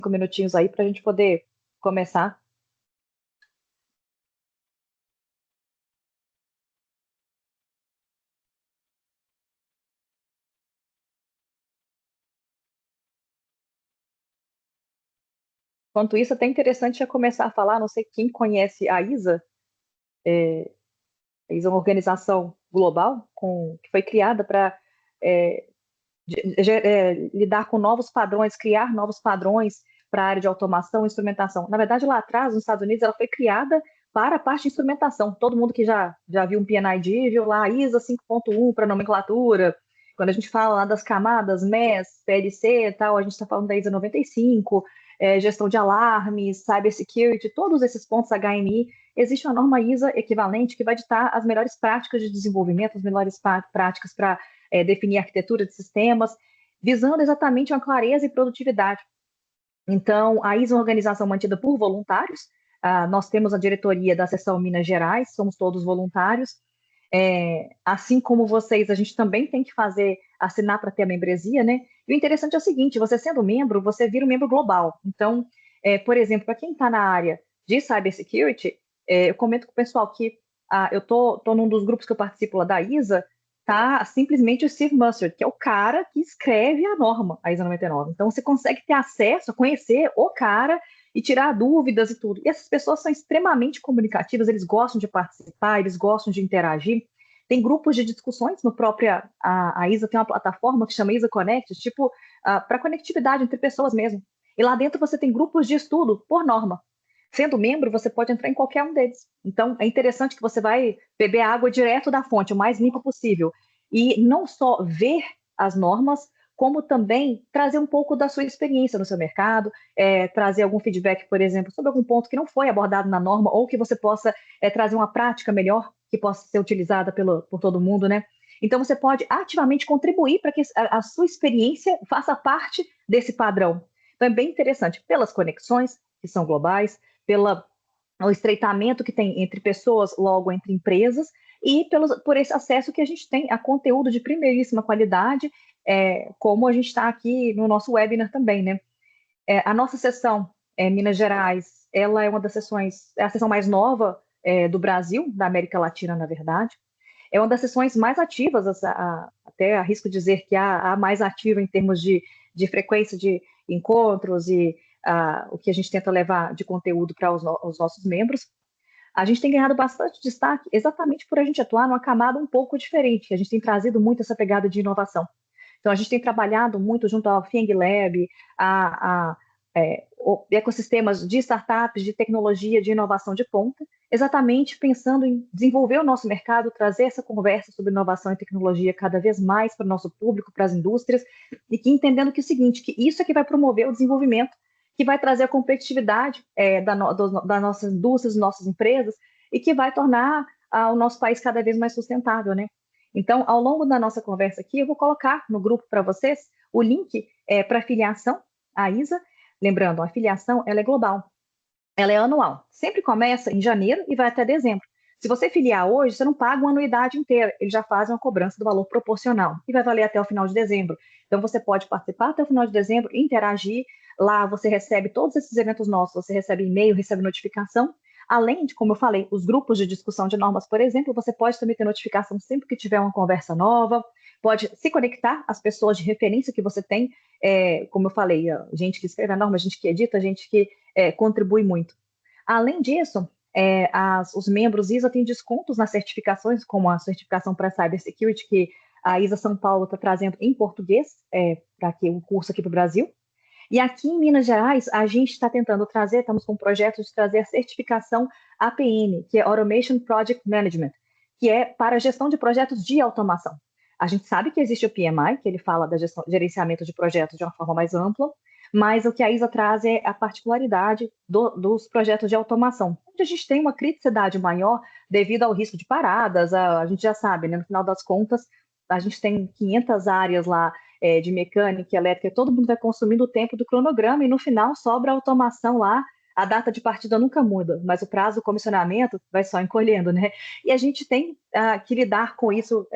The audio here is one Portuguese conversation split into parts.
5 minutinhos aí para a gente poder começar. Enquanto isso, até interessante já começar a falar, não sei quem conhece a ISA. A ISA é uma organização global que foi criada para lidar com novos padrões, criar novos padrões para a área de automação e instrumentação. Na verdade, lá atrás, nos Estados Unidos, ela foi criada para a parte de instrumentação. Todo mundo que já viu um PNID, viu lá a ISA 5.1 para nomenclatura. Quando a gente fala lá das camadas, MES, PLC e tal, a gente está falando da ISA 95, gestão de alarmes, cybersecurity, todos esses pontos HMI. Existe uma norma ISA equivalente que vai ditar as melhores práticas de desenvolvimento, as melhores práticas para definir a arquitetura de sistemas, visando exatamente uma clareza e produtividade. Então, a ISA é uma organização mantida por voluntários. Nós temos a diretoria da seção Minas Gerais, somos todos voluntários. Assim como vocês, a gente também tem que assinar para ter a membresia, né? E o interessante é o seguinte, você sendo membro, você vira um membro global. Então, por exemplo, para quem está na área de cybersecurity, eu comento com o pessoal que eu estou num dos grupos que eu participo lá da ISA, tá simplesmente o Steve Mustard, que é o cara que escreve a norma, a ISA 99. Então, você consegue ter acesso, conhecer o cara e tirar dúvidas e tudo. E essas pessoas são extremamente comunicativas, eles gostam de participar, eles gostam de interagir. Tem grupos de discussões no próprio. A ISA tem uma plataforma que chama ISA Connect, tipo, para conectividade entre pessoas mesmo. E lá dentro você tem grupos de estudo por norma. Sendo membro, você pode entrar em qualquer um deles. Então, é interessante que você vai beber a água direto da fonte, o mais limpa possível. E não só ver as normas, como também trazer um pouco da sua experiência no seu mercado, trazer algum feedback, por exemplo, sobre algum ponto que não foi abordado na norma, ou que você possa trazer uma prática melhor, que possa ser utilizada por todo mundo, né? Então, você pode ativamente contribuir para que a sua experiência faça parte desse padrão. Então, é bem interessante, pelas conexões, que são globais, pelo estreitamento que tem entre pessoas, logo entre empresas, e por esse acesso que a gente tem a conteúdo de primeiríssima qualidade, como a gente está aqui no nosso webinar também, né? A nossa sessão, Minas Gerais, ela é uma das sessões, é a sessão mais nova do Brasil, da América Latina, na verdade. É uma das sessões mais ativas, até arrisco dizer que a mais ativa em termos de frequência de encontros e o que a gente tenta levar de conteúdo para os nossos membros. A gente tem ganhado bastante destaque exatamente por a gente atuar numa camada um pouco diferente. A gente tem trazido muito essa pegada de inovação. Então, a gente tem trabalhado muito junto ao FIENG Lab, ecossistemas de startups, de tecnologia, de inovação de ponta, exatamente pensando em desenvolver o nosso mercado, trazer essa conversa sobre inovação e tecnologia cada vez mais para o nosso público, para as indústrias, e que entendendo que é o seguinte, que isso é que vai promover o desenvolvimento, que vai trazer a competitividade das nossas indústrias, das nossas empresas, e que vai tornar o nosso país cada vez mais sustentável, né? Então, ao longo da nossa conversa aqui, eu vou colocar no grupo para vocês o link para a filiação à ISA. Lembrando, a filiação ela é global, ela é anual. Sempre começa em janeiro e vai até dezembro. Se você filiar hoje, você não paga uma anuidade inteira, eles já fazem uma cobrança do valor proporcional e vai valer até o final de dezembro. Então, você pode participar até o final de dezembro, interagir. Lá você recebe todos esses eventos nossos, você recebe e-mail, recebe notificação. Além de, como eu falei, os grupos de discussão de normas, por exemplo, você pode também ter notificação sempre que tiver uma conversa nova, pode se conectar às pessoas de referência que você tem, como eu falei, gente que escreve a norma, gente que edita, gente que contribui muito. Além disso, os membros ISA têm descontos nas certificações, como a certificação para Cybersecurity, que a ISA São Paulo está trazendo em português, para o curso aqui para o Brasil. E aqui em Minas Gerais, a gente está tentando trazer, estamos com um projeto de trazer a certificação APM, que é Automation Project Management, que é para a gestão de projetos de automação. A gente sabe que existe o PMI, que ele fala da gerenciamento de projetos de uma forma mais ampla, mas o que a ISA traz é a particularidade dos projetos de automação, onde a gente tem uma criticidade maior devido ao risco de paradas, a gente já sabe, né, no final das contas, a gente tem 500 áreas lá de mecânica, elétrica, todo mundo vai consumindo o tempo do cronograma e no final sobra a automação lá, a data de partida nunca muda, mas o prazo do comissionamento vai só encolhendo, né? E a gente tem que lidar com isso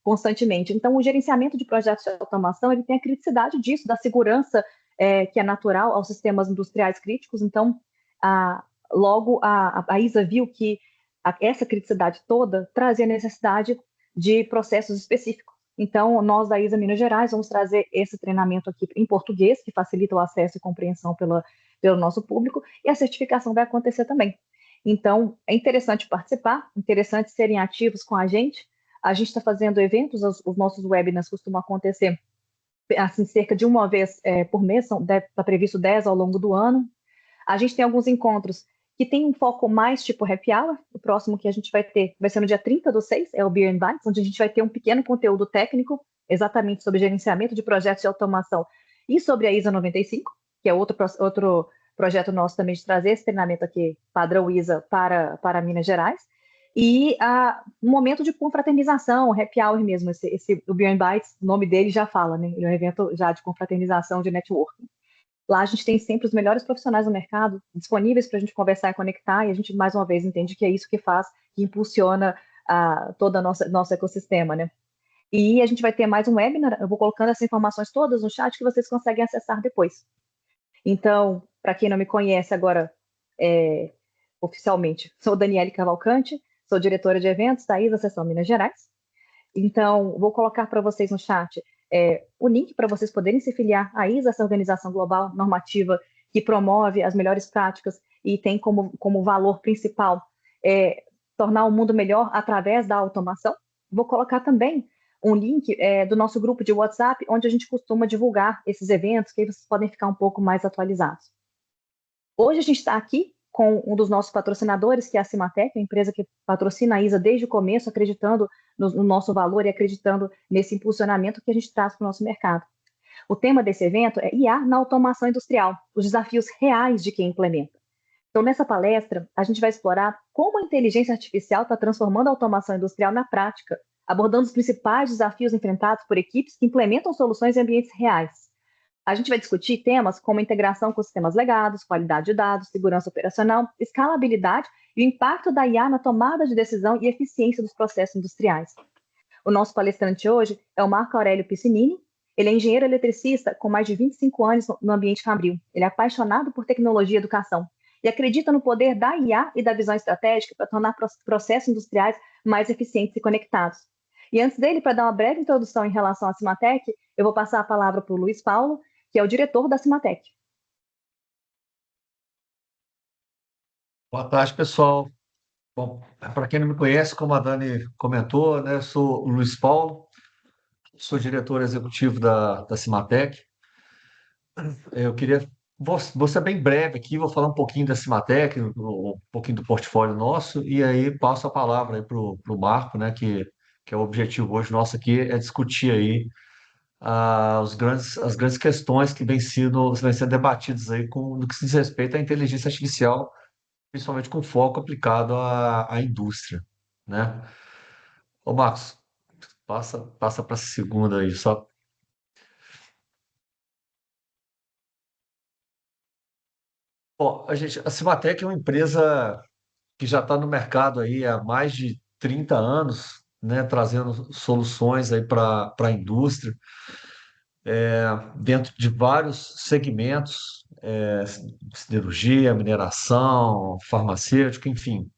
constantemente. Então, o gerenciamento de projetos de automação, ele tem a criticidade disso, da segurança que é natural aos sistemas industriais críticos. Então, a, logo a ISA viu que essa criticidade toda trazia necessidade de processos específicos. Então, nós da ISA Minas Gerais vamos trazer esse treinamento aqui em português, que facilita o acesso e compreensão pelo nosso público, e a certificação vai acontecer também. Então, é interessante participar, interessante serem ativos com a gente. A gente está fazendo eventos, os nossos webinars costumam acontecer assim, cerca de uma vez por mês, está previsto 10 ao longo do ano. A gente tem alguns encontros que tem um foco mais tipo happy hour. O próximo que a gente vai ter vai ser no dia 30/6, é o Beer and Bites, onde a gente vai ter um pequeno conteúdo técnico, exatamente sobre gerenciamento de projetos de automação e sobre a ISA 95, que é outro projeto nosso também de trazer esse treinamento aqui, padrão ISA, para Minas Gerais. E um momento de confraternização, happy hour mesmo, o Beer and Bites, o nome dele já fala, né? Ele é um evento já de confraternização, de networking. Lá a gente tem sempre os melhores profissionais do mercado disponíveis para a gente conversar e conectar, e a gente, mais uma vez, entende que é isso que faz, que impulsiona todo o nosso ecossistema, né? E a gente vai ter mais um webinar, eu vou colocando essas informações todas no chat que vocês conseguem acessar depois. Então, para quem não me conhece agora, oficialmente, sou Daniele Cavalcante, sou diretora de eventos da ISA Seção Minas Gerais. Então, vou colocar para vocês no chat o link para vocês poderem se filiar à ISA, essa organização global normativa que promove as melhores práticas e tem como valor principal tornar o mundo melhor através da automação. Vou colocar também um link do nosso grupo de WhatsApp, onde a gente costuma divulgar esses eventos, que aí vocês podem ficar um pouco mais atualizados. Hoje a gente está aqui com um dos nossos patrocinadores, que é a Cimatec, a empresa que patrocina a ISA desde o começo, acreditando no nosso valor e acreditando nesse impulsionamento que a gente traz para o nosso mercado. O tema desse evento é IA na automação industrial, os desafios reais de quem implementa. Então, nessa palestra, a gente vai explorar como a inteligência artificial está transformando a automação industrial na prática, abordando os principais desafios enfrentados por equipes que implementam soluções em ambientes reais. A gente vai discutir temas como integração com sistemas legados, qualidade de dados, segurança operacional, escalabilidade e o impacto da IA na tomada de decisão e eficiência dos processos industriais. O nosso palestrante hoje é o Marco Aurélio Piscinini. Ele é engenheiro eletricista com mais de 25 anos no ambiente fabril. Ele é apaixonado por tecnologia e educação e acredita no poder da IA e da visão estratégica para tornar processos industriais mais eficientes e conectados. E antes dele, para dar uma breve introdução em relação à Cimatec, eu vou passar a palavra para o Luiz Paulo, que é o diretor da Cimatec. Boa tarde, pessoal. Bom, para quem não me conhece, como a Dani comentou, né, sou o Luiz Paulo, sou diretor executivo da Cimatec. Eu queria, vou ser bem breve aqui, vou falar um pouquinho da Cimatec, um pouquinho do portfólio nosso, e aí passo a palavra para o Marco, né, que é o objetivo hoje nosso aqui, é discutir aí as grandes questões que vêm sendo debatidas aí no que se diz respeito à inteligência artificial, principalmente com foco aplicado à indústria, né? Ô, Marcos, passa para a segunda aí, só. Bom, a Cimatec é uma empresa que já está no mercado aí há mais de 30 anos, né, trazendo soluções aí para a indústria, dentro de vários segmentos, siderurgia, mineração, farmacêutica, enfim.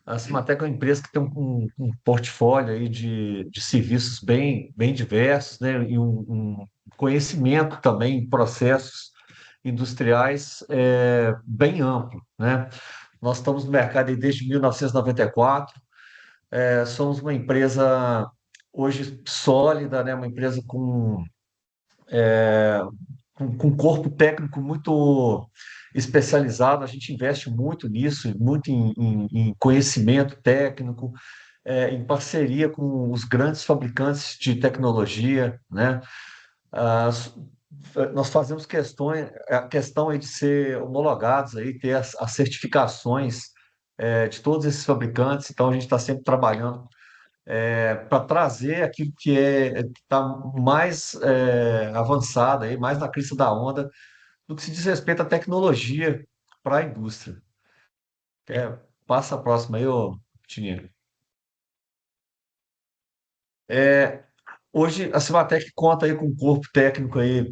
A Cimatec é uma empresa que tem um portfólio aí de serviços bem diversos, né? E um conhecimento também em processos industriais bem amplo, né? Nós estamos no mercado aí desde 1994, somos uma empresa hoje sólida, né? Uma empresa com corpo técnico muito especializado, a gente investe muito nisso, muito em conhecimento técnico, em parceria com os grandes fabricantes de tecnologia, né? Ah, nós fazemos a questão aí de ser homologados, aí, ter as certificações de todos esses fabricantes, então a gente está sempre trabalhando para trazer aquilo que está mais avançado, aí, mais na crista da onda, no que se diz respeito à tecnologia para a indústria. Passa a próxima aí, ô Tininho. Hoje a Cimatec conta aí com um corpo técnico aí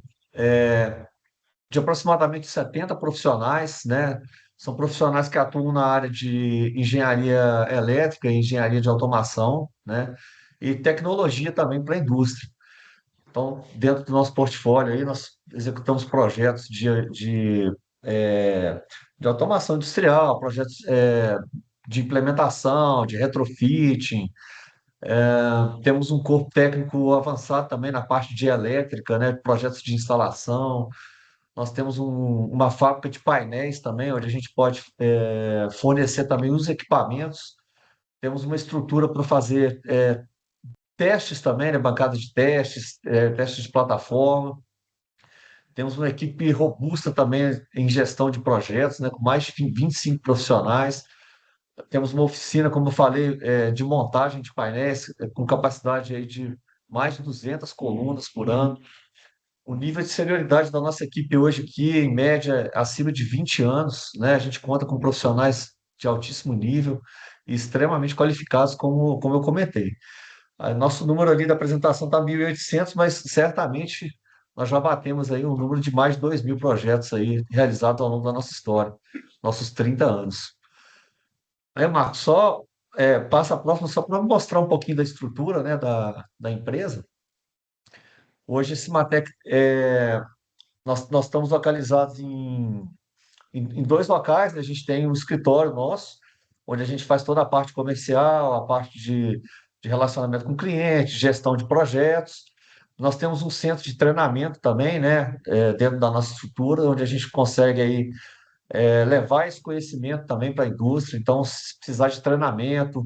de aproximadamente 70 profissionais, né? São profissionais que atuam na área de engenharia elétrica, engenharia de automação, né? E tecnologia também para a indústria. Então, dentro do nosso portfólio aí, nós executamos projetos eh, de automação industrial, projetos de implementação, de retrofitting. Temos um corpo técnico avançado também na parte de elétrica, né? Projetos de instalação. Nós temos uma fábrica de painéis também, onde a gente pode fornecer também os equipamentos. Temos uma estrutura para fazer testes também, né? Bancada de testes, testes de plataforma. Temos uma equipe robusta também em gestão de projetos, né? Com mais de 25 profissionais. Temos uma oficina, como eu falei, de montagem de painéis, com capacidade aí de mais de 200 colunas por ano. O nível de senioridade da nossa equipe hoje aqui, em média, acima de 20 anos, né? A gente conta com profissionais de altíssimo nível e extremamente qualificados, como eu comentei. Nosso número ali da apresentação está 1.800, mas certamente nós já batemos aí um número de mais de 2.000 projetos aí realizados ao longo da nossa história, nossos 30 anos. Aí, Marcos, só passa a próxima só para mostrar um pouquinho da estrutura, né, da empresa. Hoje, esse Matec, nós estamos localizados em dois locais, né? A gente tem um escritório nosso, onde a gente faz toda a parte comercial, a parte de relacionamento com o cliente, gestão de projetos. Nós temos um centro de treinamento também, né, dentro da nossa estrutura, onde a gente consegue aí, levar esse conhecimento também para a indústria. Então, se precisar de treinamento,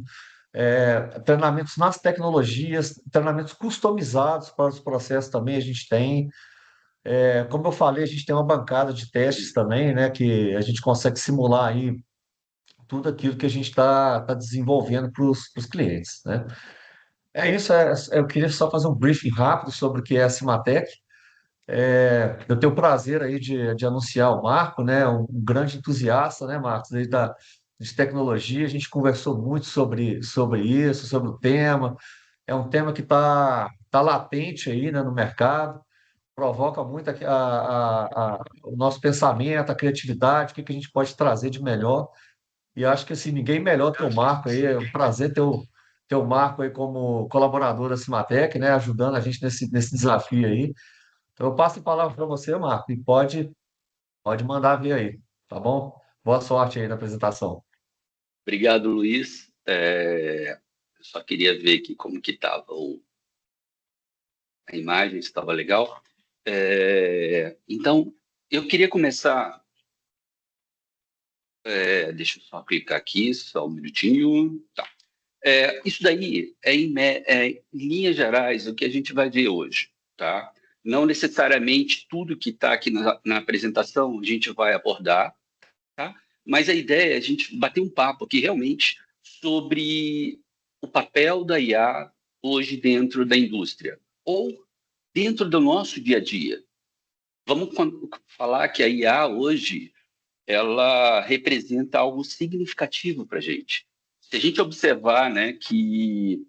treinamentos nas tecnologias, treinamentos customizados para os processos também a gente tem. Como eu falei, a gente tem uma bancada de testes também, né, que a gente consegue simular aí tudo aquilo que a gente está desenvolvendo para os clientes, né? É isso, eu queria só fazer um briefing rápido sobre o que é a Cimatec. Eu tenho o prazer aí de anunciar o Marco, né, um grande entusiasta, né, Marcos, de tecnologia. A gente conversou muito sobre isso, sobre o tema. É um tema que tá latente aí, né, no mercado, provoca muito o nosso pensamento, a criatividade, o que que a gente pode trazer de melhor. E acho que assim, ninguém melhor que o Marco aí. É um prazer ter o Marco aí como colaborador da Cimatec, né, ajudando a gente nesse desafio aí. Então, eu passo a palavra para você, Marco, e pode mandar ver aí, tá bom? Boa sorte aí na apresentação. Obrigado, Luiz. Eu só queria ver aqui como que estava a imagem, se estava legal. Então, eu queria começar. Deixa eu só clicar aqui, só um minutinho. Tá. Isso daí em linhas gerais o que a gente vai ver hoje, tá? Não necessariamente tudo que está aqui na apresentação a gente vai abordar, tá? Mas a ideia é a gente bater um papo aqui realmente sobre o papel da IA hoje dentro da indústria ou dentro do nosso dia a dia. Vamos falar que a IA hoje ela representa algo significativo para a gente. Se a gente observar, né, que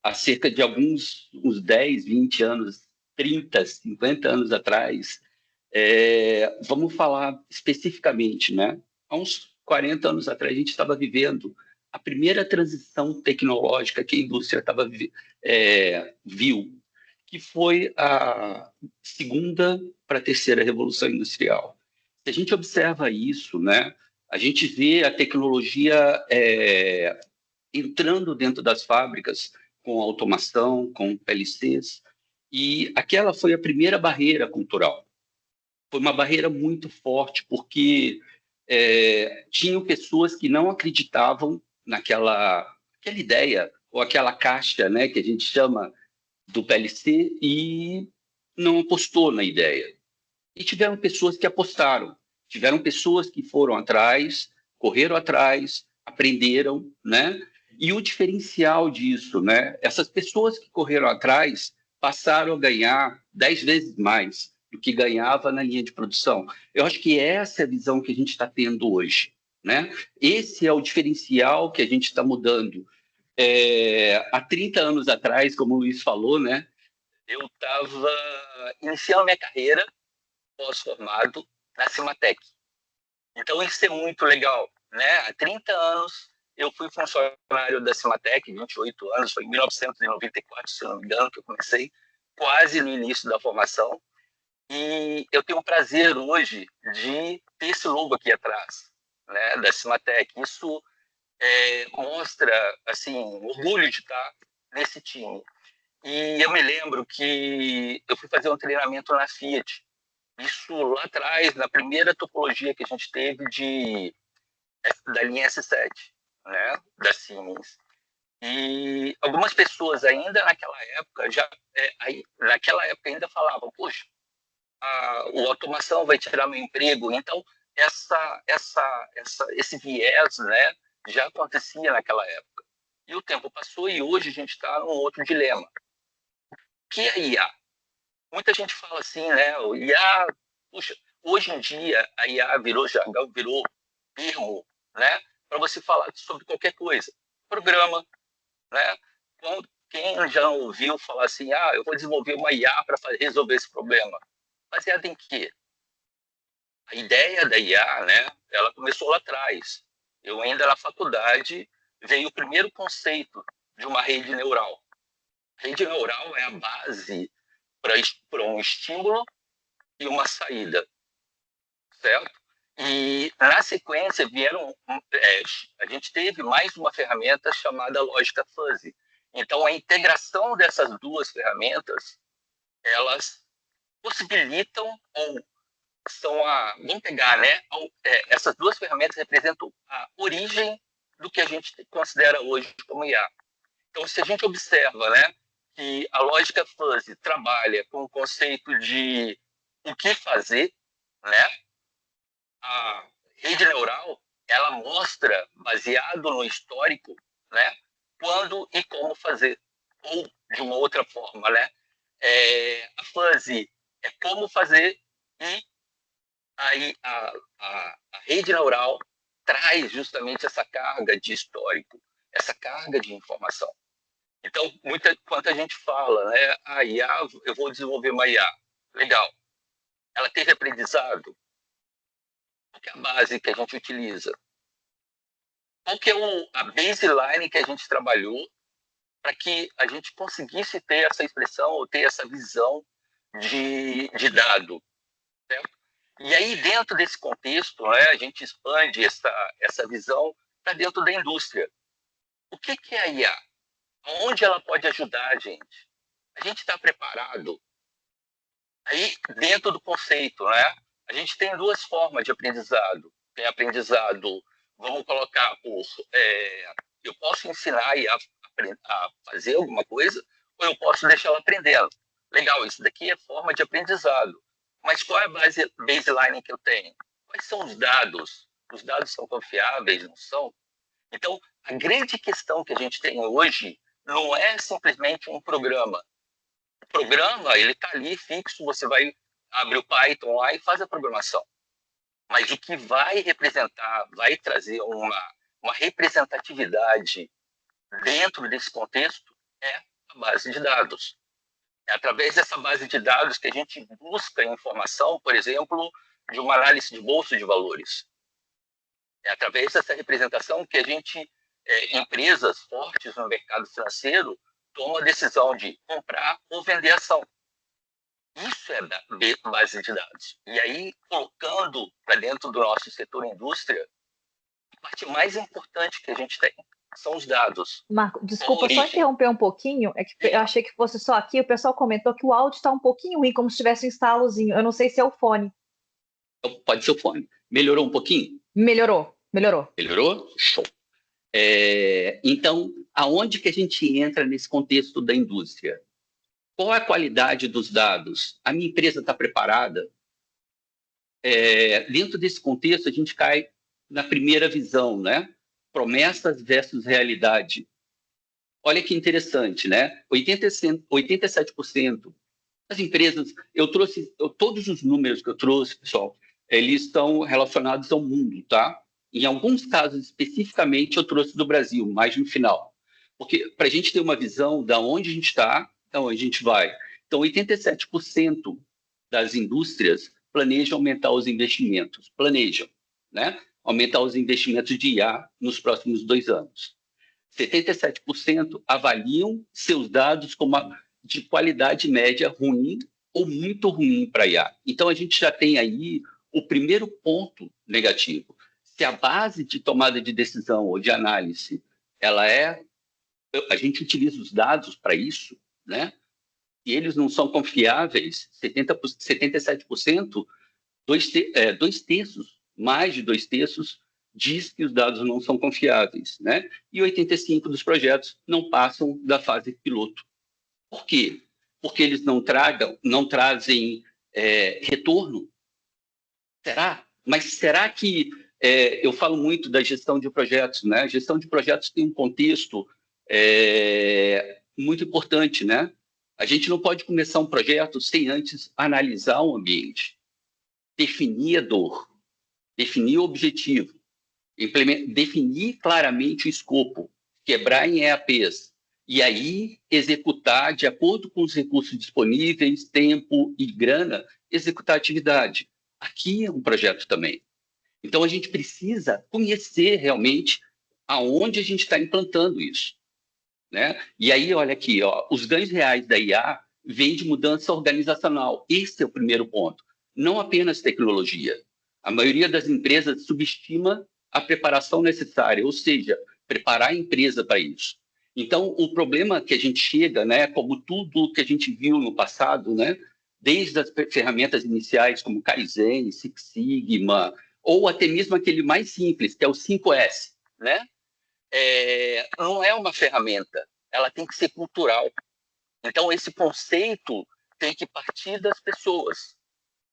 há cerca de uns 10, 20 anos, 30, 50 anos atrás, vamos falar especificamente, né? Há uns 40 anos atrás, a gente estava vivendo a primeira transição tecnológica que a indústria viu, que foi a segunda para a terceira revolução industrial. Se a gente observa isso, né, a gente vê a tecnologia entrando dentro das fábricas com automação, com PLCs, e aquela foi a primeira barreira cultural. Foi uma barreira muito forte, porque tinham pessoas que não acreditavam aquela ideia, ou aquela caixa, né, que a gente chama do PLC, e não apostou na ideia. E tiveram pessoas que apostaram, tiveram pessoas que foram atrás, correram atrás, aprenderam, né? E o diferencial disso, né? Essas pessoas que correram atrás passaram a ganhar 10 vezes mais do que ganhava na linha de produção. Eu acho que essa é a visão que a gente está tendo hoje, né? Esse é o diferencial que a gente está mudando. Há 30 anos atrás, como o Luiz falou, né? Eu estava iniciando minha carreira pós-formado, na Cimatec. Então, isso é muito legal, né? Há 30 anos, eu fui funcionário da Cimatec, 28 anos, foi em 1994, se não me engano, que eu comecei, quase no início da formação. E eu tenho o prazer hoje de ter esse logo aqui atrás, né, da Cimatec. Isso mostra, assim, orgulho de estar nesse time. E eu me lembro que eu fui fazer um treinamento na Fiat. Isso lá atrás, na primeira topologia que a gente teve da linha S7, né, da Siemens. E algumas pessoas ainda naquela época naquela época ainda falavam, poxa, a automação vai tirar meu emprego. Então esse viés, né, já acontecia naquela época. E o tempo passou e hoje a gente está num outro dilema. Que é a IA? Muita gente fala assim, né, o IA, puxa, hoje em dia a IA virou jargão, virou termo, né, para você falar sobre qualquer coisa. Programa, né? Quem já ouviu falar assim, eu vou desenvolver uma IA para resolver esse problema? Baseado em quê? A ideia da IA, né, ela começou lá atrás. Eu ainda na faculdade veio o primeiro conceito de uma rede neural. Rede neural é a base para um estímulo e uma saída, certo? E na sequência a gente teve mais uma ferramenta chamada lógica fuzzy. Então a integração dessas duas ferramentas, elas possibilitam ou vamos pegar, né? Essas duas ferramentas representam a origem do que a gente considera hoje como IA. Então, se a gente observa, né, que a lógica fuzzy trabalha com o conceito de o que fazer, né? A rede neural, ela mostra, baseado no histórico, né, quando e como fazer. Ou, de uma outra forma, né? A fuzzy é como fazer e aí a rede neural traz justamente essa carga de histórico, essa carga de informação. Então, quanta gente fala, né? A IA, eu vou desenvolver uma IA. Legal. Ela teve aprendizado? Qual que é a base que a gente utiliza? Qual que é a baseline que a gente trabalhou para que a gente conseguisse ter essa expressão ou ter essa visão de dado, certo? E aí, dentro desse contexto, né, a gente expande essa visão para dentro da indústria. O que é a IA? Onde ela pode ajudar a gente? A gente está preparado? Aí, dentro do conceito, né, a gente tem duas formas de aprendizado. Tem aprendizado, vamos colocar eu posso ensinar a IA a fazer alguma coisa, ou eu posso deixar ela aprendendo. Legal, isso daqui é forma de aprendizado. Mas qual é a baseline que eu tenho? Quais são os dados? Os dados são confiáveis, não são? Então, a grande questão que a gente tem hoje não é simplesmente um programa. O programa, ele está ali fixo, você vai abrir o Python lá e faz a programação. Mas o que vai representar, vai trazer uma representatividade dentro desse contexto é a base de dados. É através dessa base de dados que a gente busca informação, por exemplo, de uma análise de bolsa de valores. É através dessa representação que a gente, empresas fortes no mercado financeiro, toma a decisão de comprar ou vender ação. Isso é da base de dados. E aí, colocando para dentro do nosso setor indústria, a parte mais importante que a gente tem são os dados. Marco, desculpa só interromper um pouquinho, é que eu achei que fosse só aqui, o pessoal comentou que o áudio está um pouquinho ruim, como se tivesse um estalozinho. Eu não sei se é o fone. Pode ser o fone. Melhorou um pouquinho? Melhorou. Melhorou? Show. Então, aonde que a gente entra nesse contexto da indústria? Qual é a qualidade dos dados? A minha empresa está preparada? Dentro desse contexto, a gente cai na primeira visão, né? Promessas versus realidade. Olha que interessante, né? 87% das empresas, todos os números que eu trouxe, pessoal, eles estão relacionados ao mundo, tá? Em alguns casos, especificamente, eu trouxe do Brasil, mais no final. Porque para a gente ter uma visão de onde a gente está, da onde a gente vai. Então, 87% das indústrias planejam aumentar os investimentos, planejam, né? Aumentar os investimentos de IA nos próximos 2 anos. 77% avaliam seus dados como de qualidade média ruim ou muito ruim para IA. Então, a gente já tem aí o primeiro ponto negativo. Se a base de tomada de decisão ou de análise, a gente utiliza os dados para isso, né? E eles não são confiáveis, 77%, dois terços, mais de 2/3, diz que os dados não são confiáveis, né? E 85% dos projetos não passam da fase piloto. Por quê? Porque eles não trazem retorno. Será? Mas será que... eu falo muito da gestão de projetos, né? A gestão de projetos tem um contexto muito importante, né? A gente não pode começar um projeto sem antes analisar o ambiente, definir a dor, definir o objetivo, definir claramente o escopo, quebrar em EAPs, e aí executar, de acordo com os recursos disponíveis, tempo e grana, executar a atividade. Aqui é um projeto também. Então, a gente precisa conhecer realmente aonde a gente está implantando isso, né? E aí, olha aqui, ó, os ganhos reais da IA vêm de mudança organizacional. Esse é o primeiro ponto. Não apenas tecnologia. A maioria das empresas subestima a preparação necessária, ou seja, preparar a empresa para isso. Então, o problema que a gente chega, né, como tudo que a gente viu no passado, né, desde as ferramentas iniciais como Kaizen, Six Sigma, ou até mesmo aquele mais simples, que é o 5S, né? Não é uma ferramenta, ela tem que ser cultural. Então, esse conceito tem que partir das pessoas.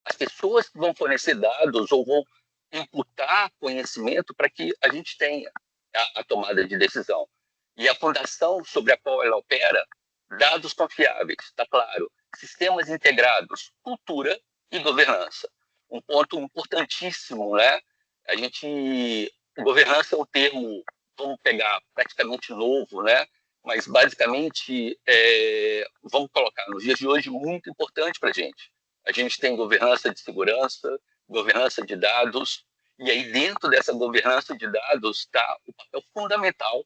As pessoas que vão fornecer dados ou vão imputar conhecimento para que a gente tenha a tomada de decisão. E a fundação sobre a qual ela opera, dados confiáveis, está claro, sistemas integrados, cultura e governança. Um ponto importantíssimo, né? Governança é um termo, vamos pegar, praticamente novo, né? Mas basicamente, vamos colocar nos dias de hoje, muito importante para a gente. A gente tem governança de segurança, governança de dados, e aí dentro dessa governança de dados está o papel fundamental,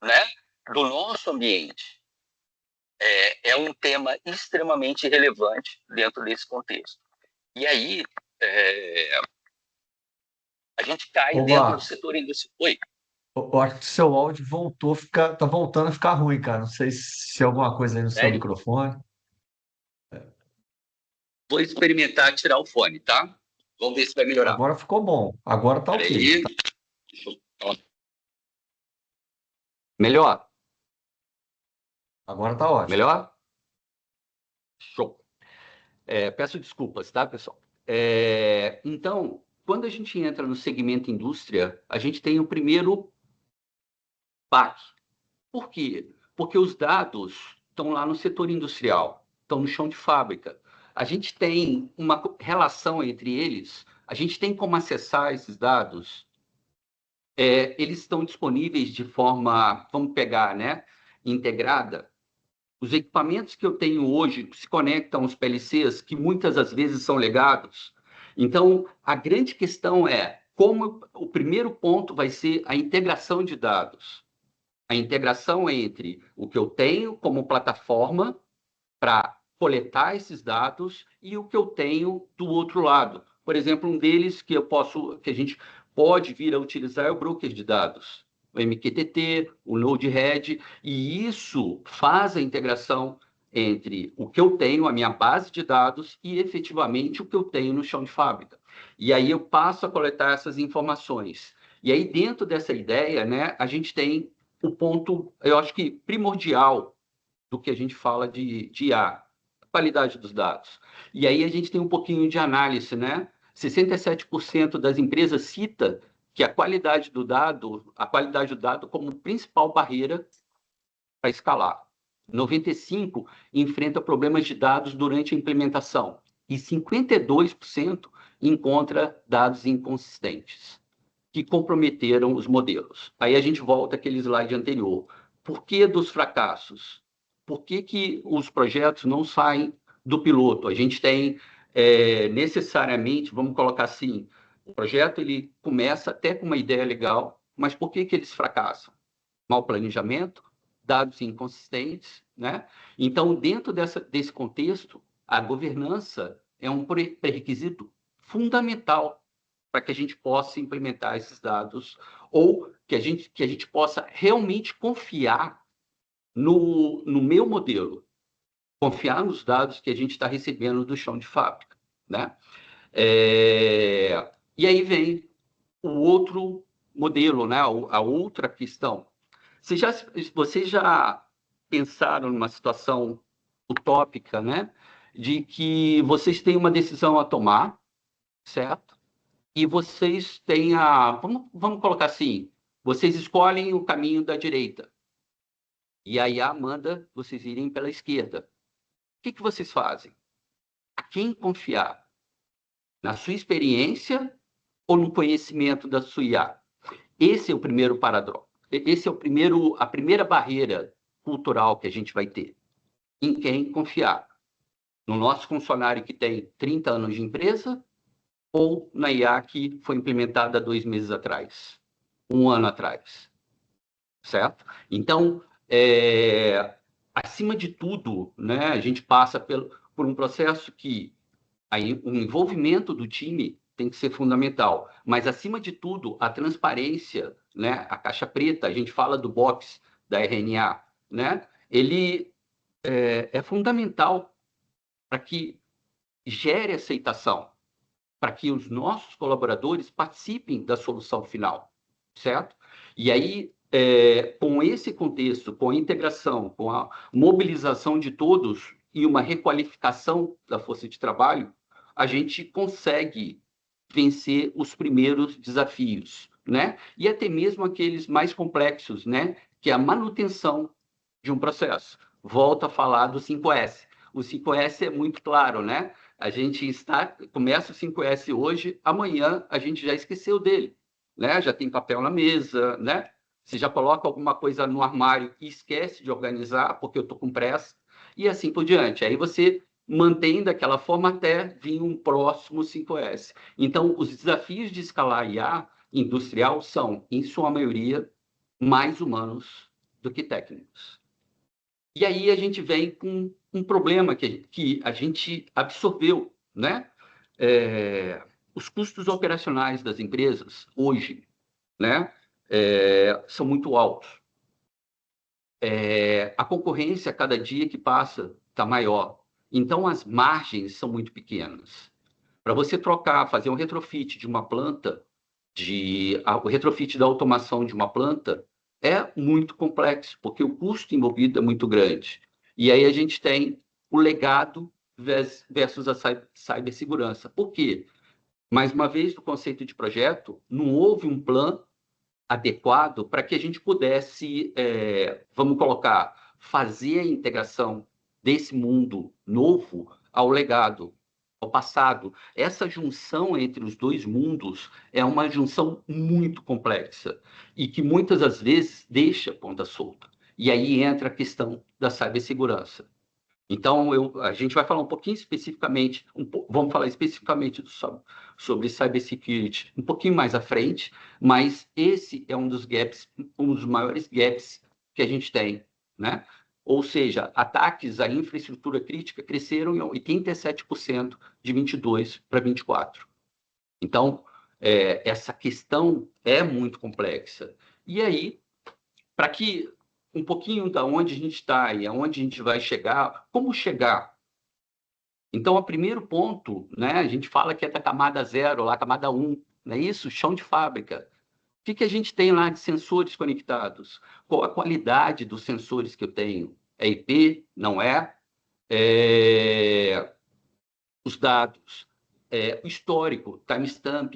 né, do nosso ambiente. É um tema extremamente relevante dentro desse contexto. E aí, a gente cai dentro do setor industrial. Oi? Eu acho que seu áudio tá voltando a ficar ruim, cara. Não sei se é alguma coisa aí no seu microfone. Vou experimentar tirar o fone, tá? Vamos ver se vai melhorar. Agora ficou bom. Agora tá ok. Melhor? Agora tá ótimo. Melhor? Show. Peço desculpas, tá, pessoal? Então, quando a gente entra no segmento indústria, a gente tem o primeiro PAC. Por quê? Porque os dados estão lá no setor industrial, estão no chão de fábrica. A gente tem uma relação entre eles, a gente tem como acessar esses dados. Eles estão disponíveis de forma, vamos pegar, né, integrada. Os equipamentos que eu tenho hoje se conectam aos PLCs, que muitas das vezes são legados. Então, a grande questão é como o primeiro ponto vai ser a integração de dados. A integração entre o que eu tenho como plataforma para coletar esses dados e o que eu tenho do outro lado. Por exemplo, um deles que a gente pode vir a utilizar é o broker de dados, o MQTT, o Node-RED, e isso faz a integração entre o que eu tenho, a minha base de dados, e efetivamente o que eu tenho no chão de fábrica. E aí eu passo a coletar essas informações. E aí, dentro dessa ideia, né, a gente tem o ponto, eu acho que primordial do que a gente fala de IA, a qualidade dos dados. E aí a gente tem um pouquinho de análise, né? 67% das empresas cita que a qualidade do dado como principal barreira para escalar. 95% enfrenta problemas de dados durante a implementação e 52% encontra dados inconsistentes que comprometeram os modelos. Aí a gente volta àquele slide anterior. Por que dos fracassos? Por que os projetos não saem do piloto? A gente tem necessariamente, vamos colocar assim, o projeto ele começa até com uma ideia legal, mas por que eles fracassam? Mau planejamento, dados inconsistentes, né? Então, dentro desse contexto, a governança é um pré-requisito fundamental para que a gente possa implementar esses dados ou que a gente possa realmente confiar no meu modelo, confiar nos dados que a gente está recebendo do chão de fábrica, né? E aí vem o outro modelo, né? A outra questão. Vocês já pensaram numa situação utópica, né? De que vocês têm uma decisão a tomar, certo? E vocês têm vamos colocar assim, vocês escolhem o caminho da direita. E a IA manda vocês irem pela esquerda. O que vocês fazem? A quem confiar? Na sua experiência ou no conhecimento da sua IA? Esse é o primeiro paradoxo. Esse é a primeira barreira cultural que a gente vai ter. Em quem confiar? No nosso funcionário que tem 30 anos de empresa ou na IA que foi implementada 2 meses atrás, 1 ano atrás, certo? Então, acima de tudo, né, a gente passa por um processo que o envolvimento do time tem que ser fundamental, mas acima de tudo, a transparência, né, a caixa preta, a gente fala do box da RNA, né, ele é fundamental para que gere aceitação, para que os nossos colaboradores participem da solução final, certo? E aí, com esse contexto, com a integração, com a mobilização de todos e uma requalificação da força de trabalho, a gente consegue vencer os primeiros desafios, né? E até mesmo aqueles mais complexos, né? Que é a manutenção de um processo. Volto a falar do 5S. O 5S é muito claro, né? A gente começa o 5S hoje, amanhã a gente já esqueceu dele, né? Já tem papel na mesa, né? Você já coloca alguma coisa no armário e esquece de organizar porque eu estou com pressa, e assim por diante. Aí você mantém daquela forma até vir um próximo 5S. Então, os desafios de escalar IA industrial são, em sua maioria, mais humanos do que técnicos. E aí a gente vem com um problema que a gente absorveu, né? Os custos operacionais das empresas hoje, né? São muito altos. A concorrência, cada dia que passa, está maior. Então, as margens são muito pequenas. Para você fazer um retrofit de uma planta, o retrofit da automação de uma planta, é muito complexo, porque o custo envolvido é muito grande. E aí a gente tem o legado versus a cibersegurança. Por quê? Mais uma vez, no conceito de projeto, não houve um plano adequado para que a gente pudesse, vamos colocar, fazer a integração desse mundo novo ao legado, ao passado. Essa junção entre os dois mundos é uma junção muito complexa e que muitas das vezes deixa a ponta solta. E aí entra a questão da cibersegurança. Então, a gente vai falar um pouquinho especificamente, vamos falar especificamente sobre cybersecurity um pouquinho mais à frente, mas esse é um dos gaps, um dos maiores gaps que a gente tem, né? Ou seja, ataques à infraestrutura crítica cresceram em 87% de 22 para 24. Então, essa questão é muito complexa. E aí, para que um pouquinho da onde a gente está e aonde a gente vai chegar, como chegar? Então, o primeiro ponto, né, a gente fala que é da camada 0, lá camada 1, não é isso? Chão de fábrica. O que a gente tem lá de sensores conectados? Qual a qualidade dos sensores que eu tenho? É IP? Não é? Os dados, o histórico, timestamp,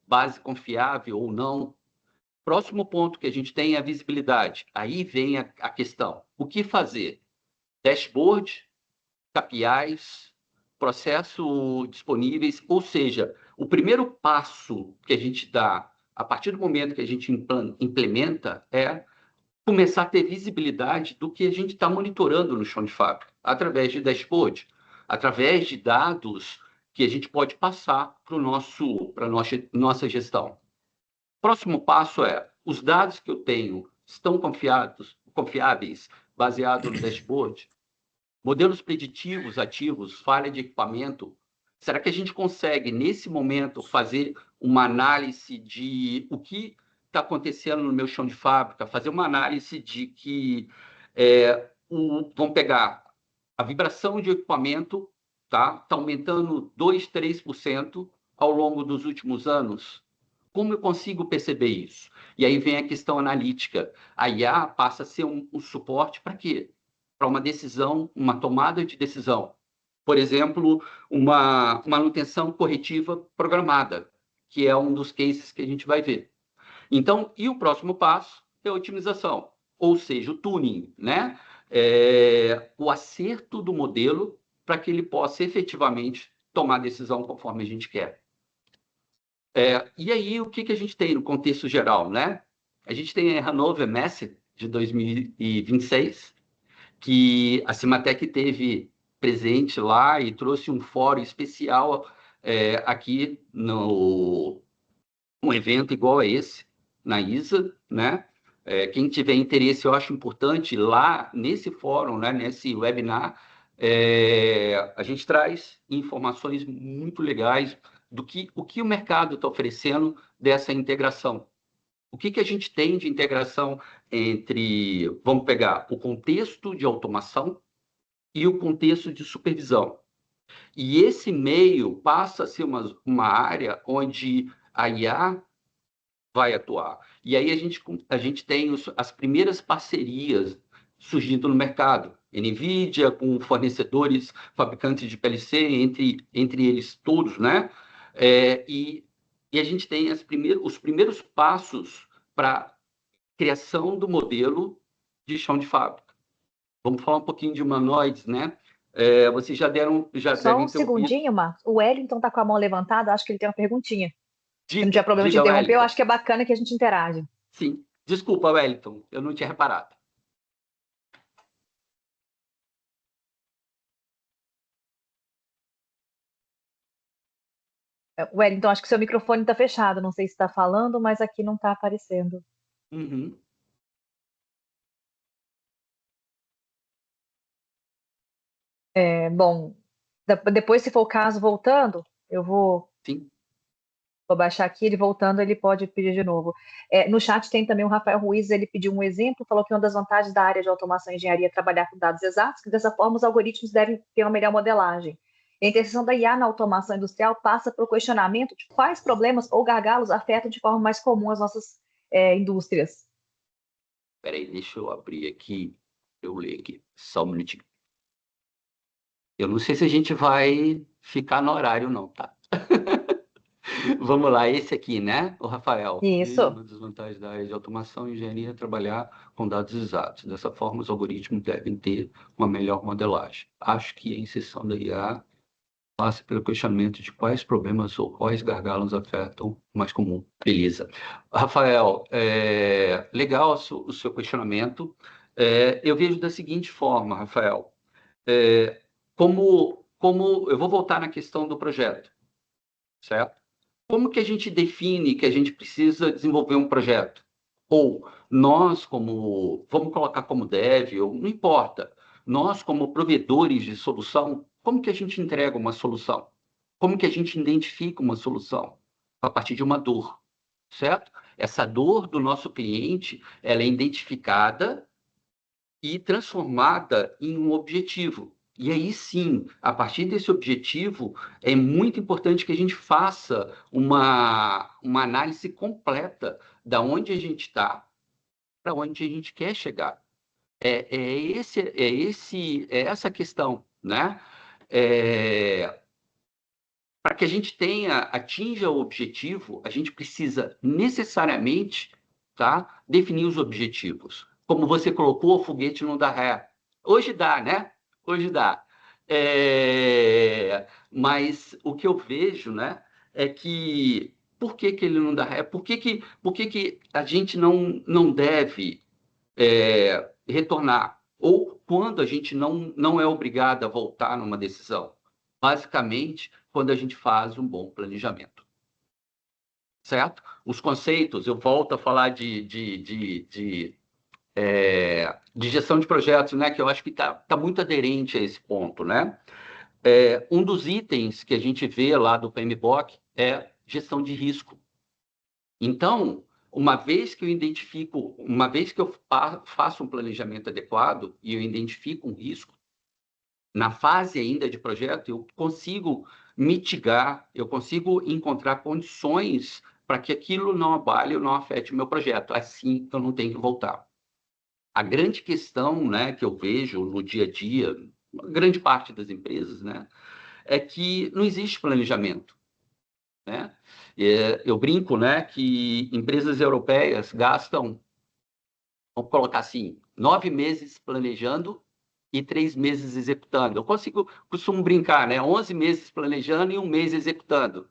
base confiável ou não. Próximo ponto que a gente tem é a visibilidade. Aí vem a questão. O que fazer? Dashboard, KPIs, processo disponíveis, ou seja, o primeiro passo que a gente dá a partir do momento que a gente implementa é começar a ter visibilidade do que a gente está monitorando no chão de fábrica, através de dashboard, através de dados que a gente pode passar para nossa gestão. Próximo passo é, os dados que eu tenho estão confiáveis, baseado no dashboard? Modelos preditivos ativos, falha de equipamento. Será que a gente consegue, nesse momento, fazer uma análise de o que está acontecendo no meu chão de fábrica, fazer uma análise de que vamos pegar a vibração de equipamento, tá aumentando 2%, 3% ao longo dos últimos anos? Como eu consigo perceber isso? E aí vem a questão analítica. A IA passa a ser um suporte para quê? Para uma decisão, uma tomada de decisão. Por exemplo, uma manutenção corretiva programada, que é um dos cases que a gente vai ver. Então, e o próximo passo é a otimização, ou seja, o tuning, né? O acerto do modelo para que ele possa efetivamente tomar a decisão conforme a gente quer. E aí, o que a gente tem no contexto geral, né? A gente tem a Hannover Messe de 2026, que a Cimatec teve presente lá e trouxe um fórum especial aqui no um evento igual a esse, na ISA, né? Quem tiver interesse, eu acho importante lá nesse fórum, né, nesse webinar, a gente traz informações muito legais do que o mercado está oferecendo dessa integração. O que a gente tem de integração entre, vamos pegar, o contexto de automação e o contexto de supervisão. E esse meio passa a ser uma área onde a IA vai atuar. E aí a gente tem as primeiras parcerias surgindo no mercado. NVIDIA, com fornecedores, fabricantes de PLC, entre eles todos, né? E a gente tem os primeiros passos para criação do modelo de chão de fábrica. Vamos falar um pouquinho de humanoides, né? Vocês já devem Só um ter ouvido. segundinho, Marcos. O Wellington está com a mão levantada, acho que ele tem uma perguntinha. Se não Diga, tiver problema de diga, interromper, eu Wellington. acho que é bacana que a gente interage. Sim. Desculpa, Wellington, eu não tinha reparado. Wellington, acho que seu microfone está fechado. Não sei se está falando, mas aqui não está aparecendo. Uhum. Bom, depois, se for o caso, voltando, eu vou Sim. baixar aqui, ele voltando, ele pode pedir de novo. No chat tem também o Rafael Ruiz, ele pediu um exemplo, falou que uma das vantagens da área de automação e engenharia é trabalhar com dados exatos, que dessa forma os algoritmos devem ter uma melhor modelagem. A interseção da IA na automação industrial passa pelo questionamento de quais problemas ou gargalos afetam de forma mais comum as nossas indústrias. Espera aí, deixa eu abrir aqui, eu ler aqui, só um minutinho. Eu não sei se a gente vai ficar no horário não, tá? Vamos lá, esse aqui, né? O Rafael. Isso. Uma das vantagens da área de automação e engenharia é trabalhar com dados exatos. Dessa forma, os algoritmos devem ter uma melhor modelagem. Acho que a inserção da IA passa pelo questionamento de quais problemas ou quais gargalos afetam o mais comum. Beleza. Rafael, legal o seu questionamento. Eu vejo da seguinte forma, Rafael. Como eu vou voltar na questão do projeto, certo? Como que a gente define que a gente precisa desenvolver um projeto? Ou nós, vamos colocar como dev, ou não importa, nós, como provedores de solução, como que a gente entrega uma solução? Como que a gente identifica uma solução? A partir de uma dor, certo? Essa dor do nosso cliente, ela é identificada e transformada em um objetivo. E aí sim, a partir desse objetivo, é muito importante que a gente faça uma análise completa da onde a gente está, para onde a gente quer chegar. É essa questão, né? Para que a gente atinja o objetivo, a gente precisa necessariamente, tá, definir os objetivos. Como você colocou, o foguete não dá ré. Hoje dá, né? Hoje dá. Mas o que eu vejo, né, é que por que ele não dá ré? Por que a gente não deve retornar? Ou quando a gente não é obrigado a voltar numa decisão? Basicamente, quando a gente faz um bom planejamento. Certo? Os conceitos, eu volto a falar de gestão de projetos, né, que eu acho que tá muito aderente a esse ponto, né? Um dos itens que a gente vê lá do PMBOK é gestão de risco. Então, uma vez que eu faço um planejamento adequado e eu identifico um risco, na fase ainda de projeto, eu consigo mitigar, eu consigo encontrar condições para que aquilo não abale ou não afete o meu projeto. Assim, eu não tenho que voltar. A grande questão, né, que eu vejo no dia a dia, grande parte das empresas, né, é que não existe planejamento, né? Eu brinco, né, que empresas europeias gastam, vamos colocar assim, 9 meses planejando e 3 meses executando. Eu costumo brincar, né, 11 meses planejando e 1 mês executando.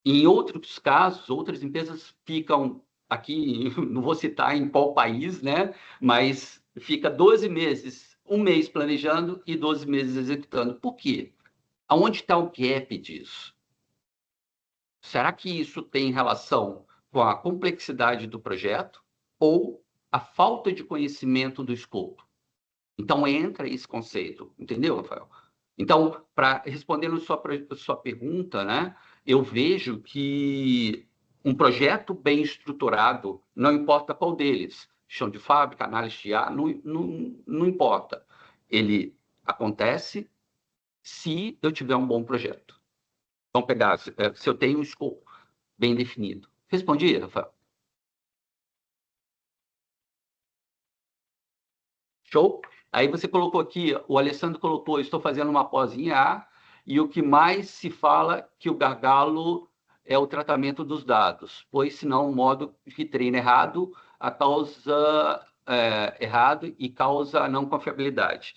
Em outros casos, outras empresas ficam aqui, não vou citar em qual país, né, mas fica 12 meses, 1 mês planejando e 12 meses executando. Por quê? Aonde está o gap disso? Será que isso tem relação com a complexidade do projeto ou a falta de conhecimento do escopo? Então, entra esse conceito, entendeu, Rafael? Então, respondendo sua pergunta, né, eu vejo que um projeto bem estruturado, não importa qual deles, chão de fábrica, análise de IA, não importa. Ele acontece se eu tiver um bom projeto. Vamos pegar, se eu tenho um escopo bem definido. Respondi, Rafael? Show? Aí você colocou aqui, o Alessandro colocou, estou fazendo uma pós em IA, e o que mais se fala que o gargalo é o tratamento dos dados, pois senão o modo que treina errado, a causa errado e causa não confiabilidade.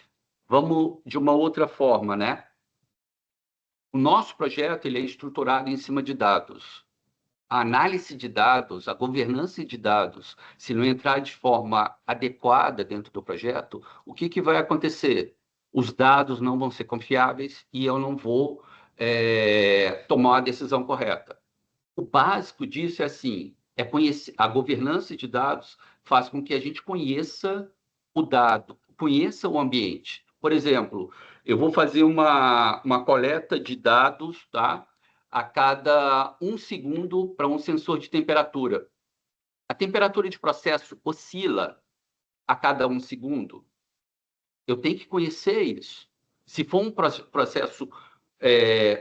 Vamos de uma outra forma, né? O nosso projeto ele é estruturado em cima de dados. A análise de dados, a governança de dados, se não entrar de forma adequada dentro do projeto, o que vai acontecer? Os dados não vão ser confiáveis e eu não vou tomar a decisão correta. O básico disso é assim, a governança de dados faz com que a gente conheça o dado, conheça o ambiente. Por exemplo, eu vou fazer uma coleta de dados, tá? A cada 1 segundo para um sensor de temperatura. A temperatura de processo oscila a cada 1 segundo. Eu tenho que conhecer isso. Se for um processo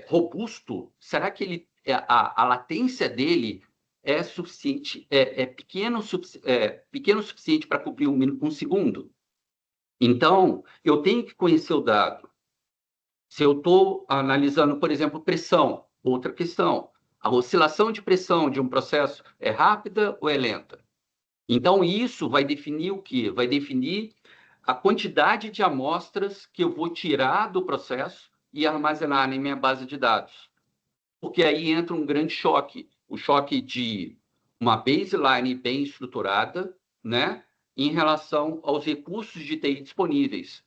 robusto, será que a latência dele é suficiente, pequeno o suficiente para cobrir 1 segundo? Então, eu tenho que conhecer o dado. Se eu estou analisando, por exemplo, pressão, outra questão. A oscilação de pressão de um processo é rápida ou é lenta? Então, isso vai definir o quê? Vai definir a quantidade de amostras que eu vou tirar do processo e armazenar na minha base de dados. Porque aí entra um grande choque, o choque de uma baseline bem estruturada, né, em relação aos recursos de TI disponíveis.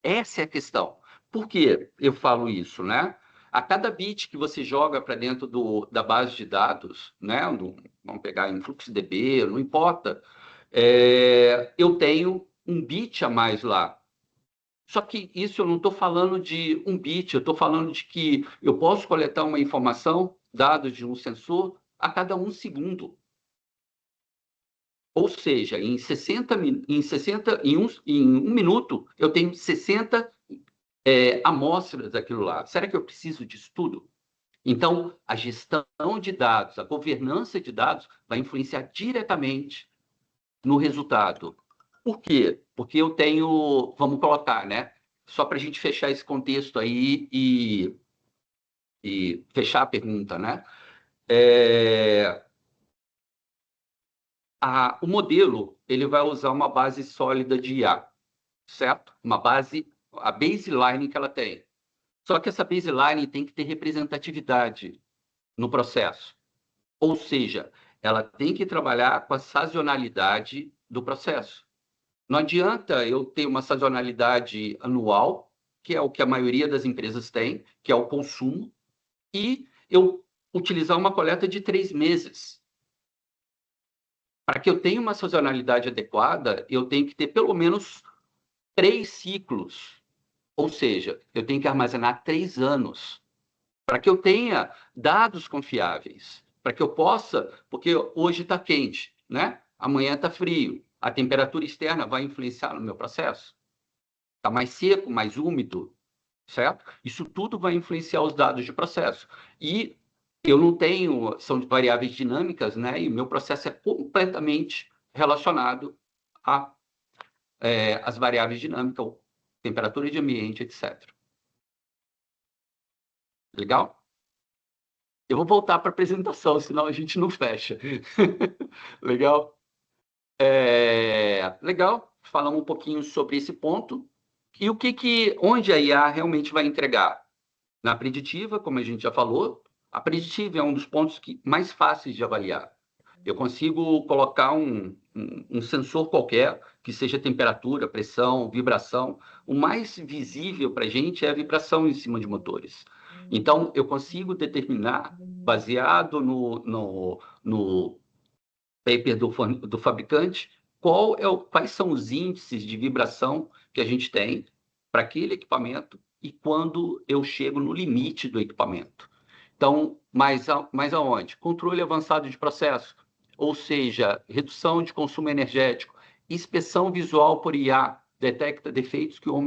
Essa é a questão. Por que eu falo isso, né? A cada bit que você joga para dentro da base de dados, né, vamos pegar em FluxDB, não importa, eu tenho um bit a mais lá. Só que isso eu não estou falando de 1 bit, eu estou falando de que eu posso coletar uma informação, dados de um sensor, a cada 1 segundo. Ou seja, em 1 minuto, eu tenho 60 amostras daquilo lá. Será que eu preciso disso tudo? Então, a gestão de dados, a governança de dados vai influenciar diretamente no resultado. Por quê? Porque eu tenho, vamos colocar, né? Só para a gente fechar esse contexto aí e fechar a pergunta, né? O modelo ele vai usar uma base sólida de IA, certo? A baseline que ela tem. Só que essa baseline tem que ter representatividade no processo. Ou seja, ela tem que trabalhar com a sazonalidade do processo. Não adianta eu ter uma sazonalidade anual que é o que a maioria das empresas tem, que é o consumo, e eu utilizar uma coleta de 3 meses. Para que eu tenha uma sazonalidade adequada, eu tenho que ter pelo menos 3 ciclos. Ou seja, eu tenho que armazenar 3 anos. Para que eu tenha dados confiáveis. Para que eu possa... Porque hoje está quente, né? Amanhã está frio. A temperatura externa vai influenciar no meu processo? Está mais seco, mais úmido, certo? Isso tudo vai influenciar os dados de processo. E eu não tenho, são variáveis dinâmicas, né? E o meu processo é completamente relacionado às variáveis dinâmicas, temperatura de ambiente, etc. Legal? Eu vou voltar para a apresentação, senão a gente não fecha. Legal? Legal, falamos um pouquinho sobre esse ponto. E onde a IA realmente vai entregar? Na preditiva, como a gente já falou, a preditiva é um dos pontos mais fáceis de avaliar. Eu consigo colocar um sensor qualquer, que seja temperatura, pressão, vibração. O mais visível para a gente é a vibração em cima de motores. Então, eu consigo determinar, baseado no paper do fabricante, quais são os índices de vibração que a gente tem para aquele equipamento e quando eu chego no limite do equipamento. Então, mais aonde? Controle avançado de processo, ou seja, redução de consumo energético, inspeção visual por IA, detecta defeitos que o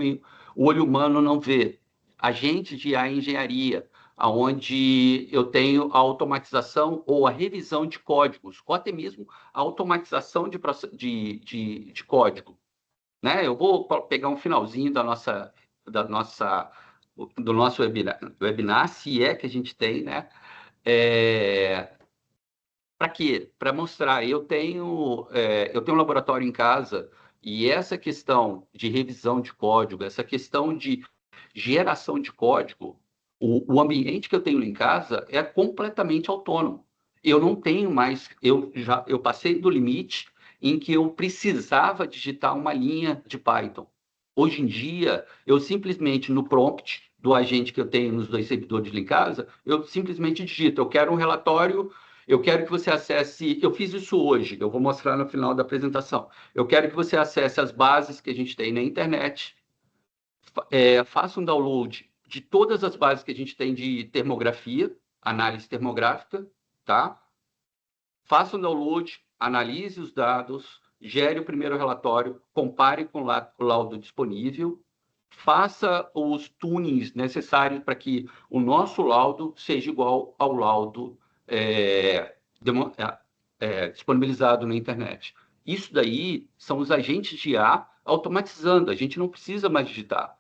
olho humano não vê, agentes de IA em engenharia, onde eu tenho a automatização ou a revisão de códigos, ou até mesmo a automatização de código. Né? Eu vou pegar um finalzinho do nosso webinar, se é que a gente tem, né? Para quê? Para mostrar, eu tenho um laboratório em casa e essa questão de revisão de código, essa questão de geração de código, o ambiente que eu tenho em casa é completamente autônomo. Eu não tenho mais, eu passei do limite em que eu precisava digitar uma linha de Python. Hoje em dia, eu simplesmente, no prompt do agente que eu tenho nos 2 servidores lá em casa, eu simplesmente digito, eu quero um relatório, eu quero que você acesse, eu fiz isso hoje, eu vou mostrar no final da apresentação. Eu quero que você acesse as bases que a gente tem na internet, faça um download de todas as bases que a gente tem de termografia, análise termográfica, tá? Faça um download, analise os dados, gere o primeiro relatório, compare com o laudo disponível, faça os tunings necessários para que o nosso laudo seja igual ao laudo disponibilizado na internet. Isso daí são os agentes de IA automatizando, a gente não precisa mais digitar.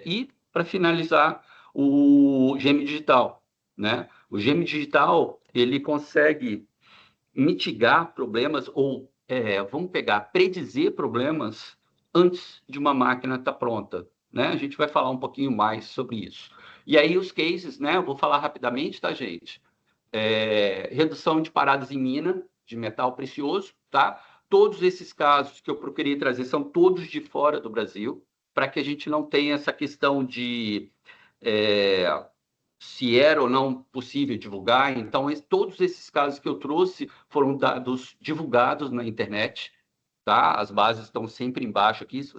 E, para finalizar, o GM Digital, né? O GM Digital, ele consegue mitigar problemas ou, vamos predizer problemas antes de uma máquina estar pronta, né? A gente vai falar um pouquinho mais sobre isso. E aí os cases, né? Eu vou falar rapidamente, tá, gente? Redução de paradas em mina de metal precioso, tá? Todos esses casos que eu procurei trazer são todos de fora do Brasil, para que a gente não tenha essa questão de se era ou não possível divulgar. Então, todos esses casos que eu trouxe foram dados divulgados na internet, tá? As bases estão sempre embaixo aqui, se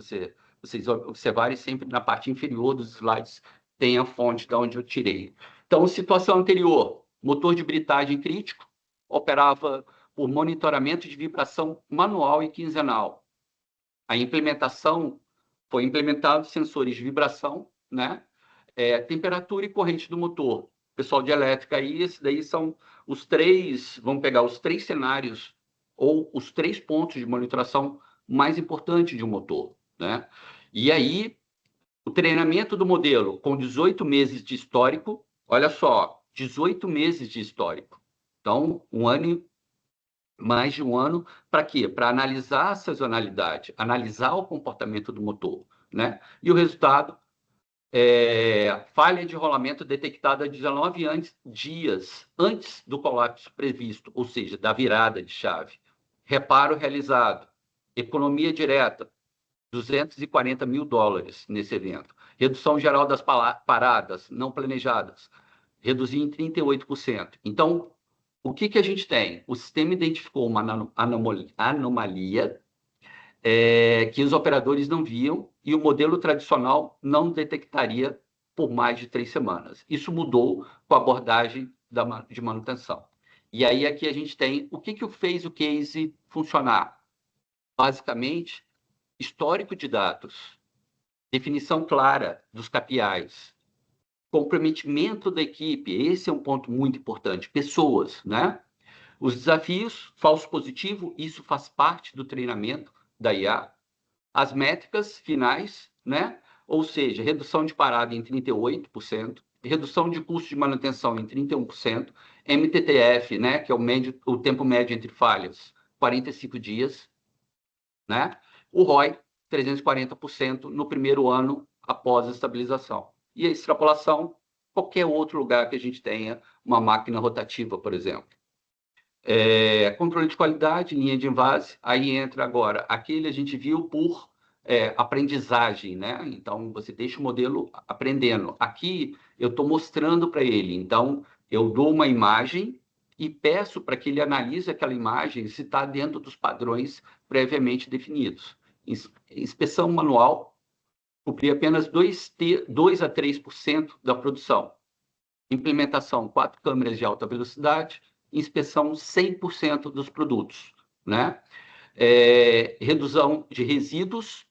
vocês observarem, sempre na parte inferior dos slides tem a fonte de onde eu tirei. Então, situação anterior, motor de britagem crítico, operava por monitoramento de vibração manual e quinzenal. A implementação foi implementado sensores de vibração, né? Temperatura e corrente do motor. Pessoal de elétrica aí, esses daí são os 3, vamos pegar os 3 cenários ou os 3 pontos de monitoração mais importantes de um motor, né? E aí, o treinamento do modelo com 18 meses de histórico, olha só, 18 meses de histórico. Então, mais de um ano, para quê? Para analisar a sazonalidade, analisar o comportamento do motor, né? E o resultado, falha de rolamento detectada 19 dias antes do colapso previsto, ou seja, da virada de chave. Reparo realizado, economia direta, $240 mil nesse evento. Redução geral das paradas não planejadas, reduzir em 38%. Então, o que a gente tem? O sistema identificou uma anomalia que os operadores não viam e o modelo tradicional não detectaria por mais de 3 semanas. Isso mudou com a abordagem de manutenção. E aí aqui a gente tem o que fez o case funcionar. Basicamente, histórico de dados, definição clara dos KPIs, comprometimento da equipe, esse é um ponto muito importante, pessoas, né? Os desafios, falso positivo, isso faz parte do treinamento da IA. As métricas finais, né? Ou seja, redução de parada em 38%, redução de custo de manutenção em 31%, MTTF, né? Que é o tempo médio entre falhas, 45 dias, né? O ROI, 340% no primeiro ano após a estabilização. E a extrapolação, qualquer outro lugar que a gente tenha uma máquina rotativa, por exemplo. Controle de qualidade, linha de invase, aí entra agora, aquele a gente viu por aprendizagem, né? Então, você deixa o modelo aprendendo. Aqui, eu estou mostrando para ele, então, eu dou uma imagem e peço para que ele analise aquela imagem se está dentro dos padrões previamente definidos. Inspeção manual, cobrir apenas 2 a 3% da produção. Implementação, 4 câmeras de alta velocidade, inspeção 100% dos produtos, né? Redução de resíduos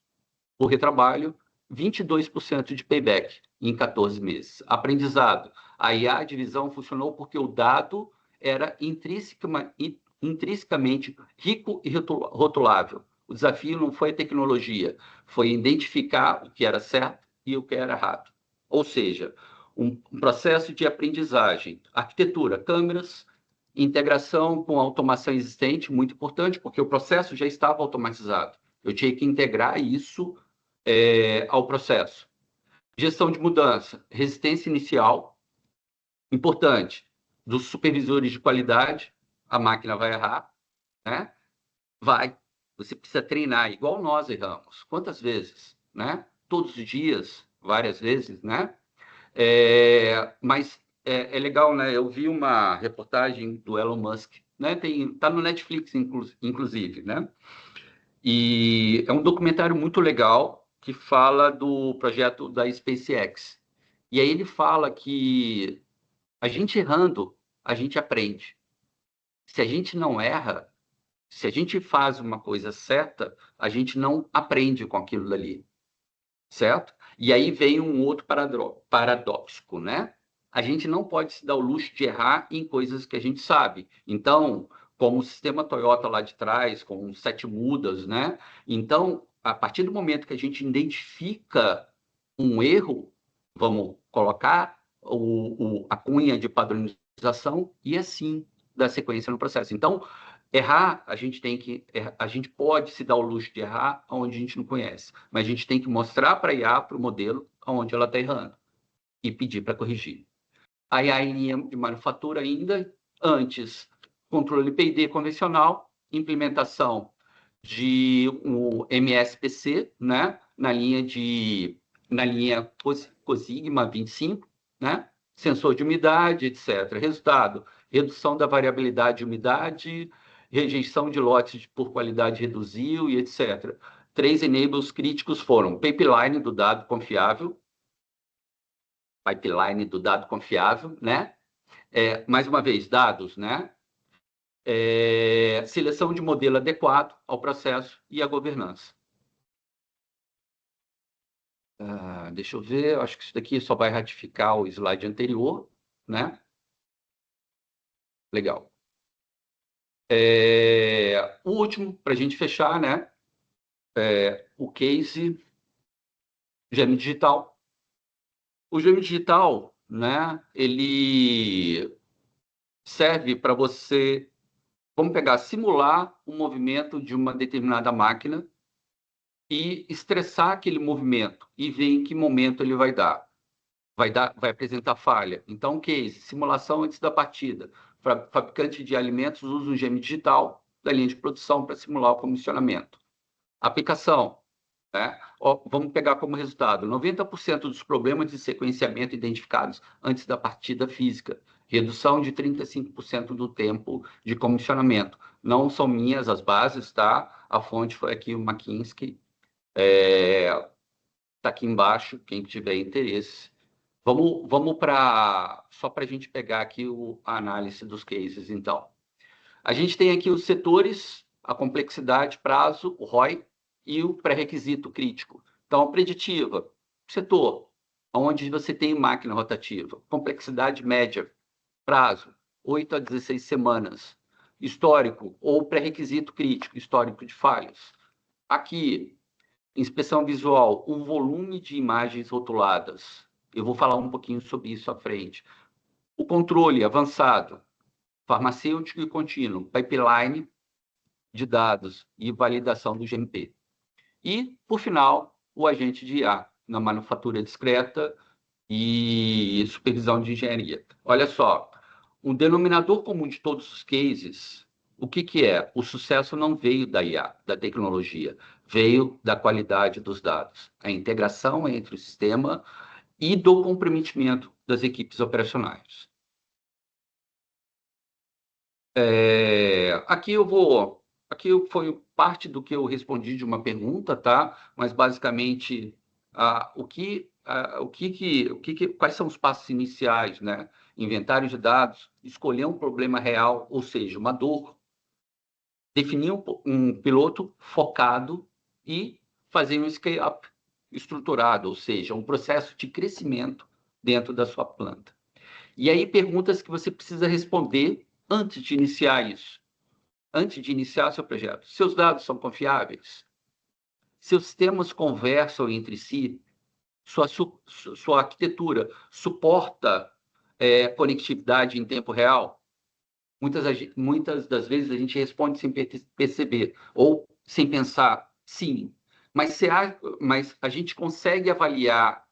por retrabalho, 22% de payback em 14 meses. Aprendizado, a IA, a divisão funcionou porque o dado era intrinsecamente rico e rotulável. O desafio não foi a tecnologia, foi identificar o que era certo e o que era errado. Ou seja, um processo de aprendizagem, arquitetura, câmeras, integração com a automação existente, muito importante, porque o processo já estava automatizado. Eu tinha que integrar isso ao processo. Gestão de mudança, resistência inicial, importante, dos supervisores de qualidade, a máquina vai errar, né? Vai. Você precisa treinar, igual nós erramos. Quantas vezes, né? Todos os dias, várias vezes, né? Mas é legal, né? Eu vi uma reportagem do Elon Musk, né? Tá no Netflix, inclusive, né? E é um documentário muito legal que fala do projeto da SpaceX. E aí ele fala que a gente errando, a gente aprende. Se a gente não erra, se a gente faz uma coisa certa, a gente não aprende com aquilo dali, certo? E aí vem um outro paradoxo, né? A gente não pode se dar o luxo de errar em coisas que a gente sabe. Então, como o sistema Toyota lá de trás, com 7 mudas, né? Então, a partir do momento que a gente identifica um erro, vamos colocar a cunha de padronização e assim dar sequência no processo. Então, errar, a gente pode se dar o luxo de errar onde a gente não conhece, mas a gente tem que mostrar para a IA, para o modelo, onde ela está errando e pedir para corrigir. Aí a linha de manufatura ainda, antes, controle P&D convencional, implementação de um MSPC, né, na linha Cosigma 25, né, sensor de umidade, etc. Resultado, redução da variabilidade de umidade, rejeição de lotes por qualidade reduziu e etc. 3 enables críticos foram pipeline do dado confiável, né? Mais uma vez, dados, né? Seleção de modelo adequado ao processo e à governança. Deixa eu ver, eu acho que isso daqui só vai ratificar o slide anterior, né? Legal. O último, para a gente fechar, né? O case Gêmeo Digital. O Gêmeo Digital, né? Ele serve para você, vamos pegar, simular o movimento de uma determinada máquina e estressar aquele movimento e ver em que momento ele vai dar. Vai apresentar falha. Então, case, simulação antes da partida. Fabricante de alimentos usa o gêmeo digital da linha de produção para simular o comissionamento. Aplicação, né? Ó, vamos pegar como resultado: 90% dos problemas de sequenciamento identificados antes da partida física, redução de 35% do tempo de comissionamento. Não são minhas as bases, tá? A fonte foi aqui o McKinsey. Está aqui embaixo, quem tiver interesse. Vamos para... Só para a gente pegar aqui a análise dos cases, então. A gente tem aqui os setores, a complexidade, prazo, o ROI e o pré-requisito crítico. Então, preditiva, setor, onde você tem máquina rotativa. Complexidade média, prazo, 8 a 16 semanas. Histórico ou pré-requisito crítico, histórico de falhas. Aqui, inspeção visual, o volume de imagens rotuladas. Eu vou falar um pouquinho sobre isso à frente. O controle avançado, farmacêutico e contínuo, pipeline de dados e validação do GMP. E, por final, o agente de IA, na manufatura discreta e supervisão de engenharia. Olha só, um denominador comum de todos os cases, o que é? O sucesso não veio da IA, da tecnologia, veio da qualidade dos dados, a integração entre o sistema e do comprometimento das equipes operacionais. Aqui foi parte do que eu respondi de uma pergunta, tá? Mas basicamente quais são os passos iniciais, né? Inventário de dados, escolher um problema real, ou seja, uma dor, definir um piloto focado e fazer um scale-up estruturado, ou seja, um processo de crescimento dentro da sua planta. E aí, perguntas que você precisa responder antes de iniciar isso. Antes de iniciar seu projeto. Seus dados são confiáveis? Seus sistemas conversam entre si? Sua arquitetura suporta conectividade em tempo real? Muitas das vezes a gente responde sem perceber, ou sem pensar, sim. Mas a gente consegue avaliar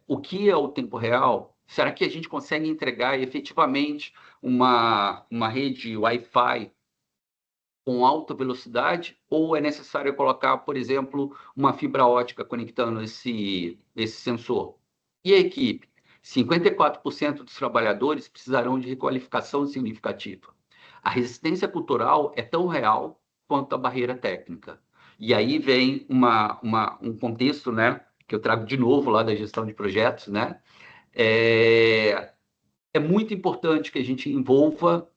o que é o tempo real? Será que a gente consegue entregar efetivamente uma rede Wi-Fi com alta velocidade? Ou é necessário colocar, por exemplo, uma fibra ótica conectando esse sensor? E a equipe? 54% dos trabalhadores precisarão de requalificação significativa. A resistência cultural é tão real quanto a barreira técnica. E aí vem um contexto, né, que eu trago de novo lá da gestão de projetos, né? É muito importante que a gente envolva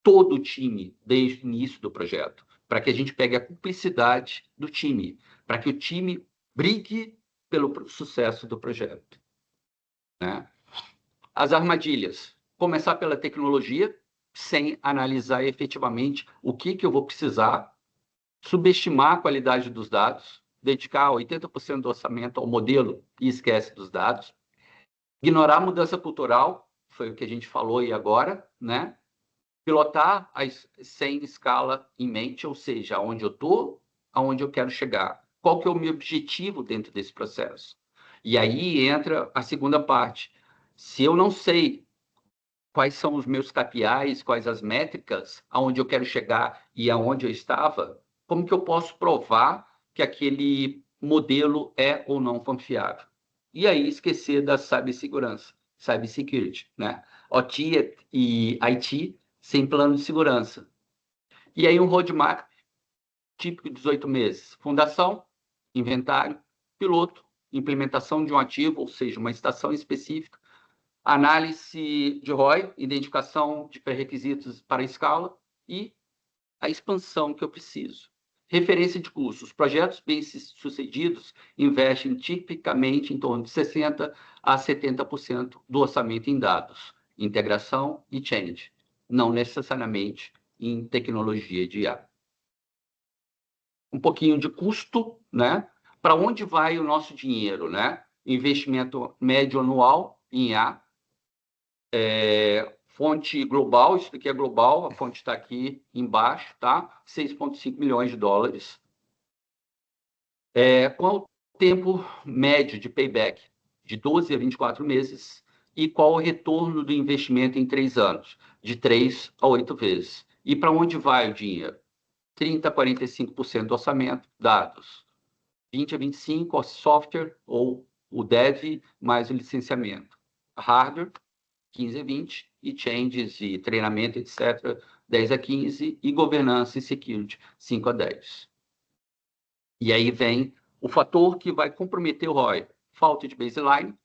todo o time desde o início do projeto, para que a gente pegue a cumplicidade do time, para que o time brigue pelo sucesso do projeto, né? As armadilhas. Começar pela tecnologia, sem analisar efetivamente o que eu vou precisar, subestimar a qualidade dos dados, dedicar 80% do orçamento ao modelo e esquece dos dados, ignorar a mudança cultural, foi o que a gente falou aí agora, né? Pilotar sem escala em mente, ou seja, aonde eu estou, aonde eu quero chegar. Qual que é o meu objetivo dentro desse processo? E aí entra a segunda parte. Se eu não sei quais são os meus KPIs, quais as métricas, aonde eu quero chegar e aonde eu estava, como que eu posso provar que aquele modelo é ou não confiável? E aí esquecer da cibersegurança, cybersecurity, né? OT e IT sem plano de segurança. E aí um roadmap típico de 18 meses. Fundação, inventário, piloto, implementação de um ativo, ou seja, uma estação específica, análise de ROI, identificação de pré-requisitos para a escala e a expansão que eu preciso. Referência de custos. Projetos bem-sucedidos investem tipicamente em torno de 60% a 70% do orçamento em dados, integração e change, não necessariamente em tecnologia de IA. Um pouquinho de custo, né? Para onde vai o nosso dinheiro, né? Investimento médio anual em IA, fonte global, isso aqui é global, a fonte está aqui embaixo, tá? 6,5 milhões de dólares. Qual o tempo médio de payback? De 12 a 24 meses. E qual o retorno do investimento em 3 anos? De 3 a 8 vezes. E para onde vai o dinheiro? 30% a 45% do orçamento, dados. 20% a 25% software ou o dev mais o licenciamento. Hardware, 15% a 20%, e changes e treinamento, etc., 10% a 15%, e governança e security, 5% a 10%. E aí vem o fator que vai comprometer o ROI. Falta de baseline,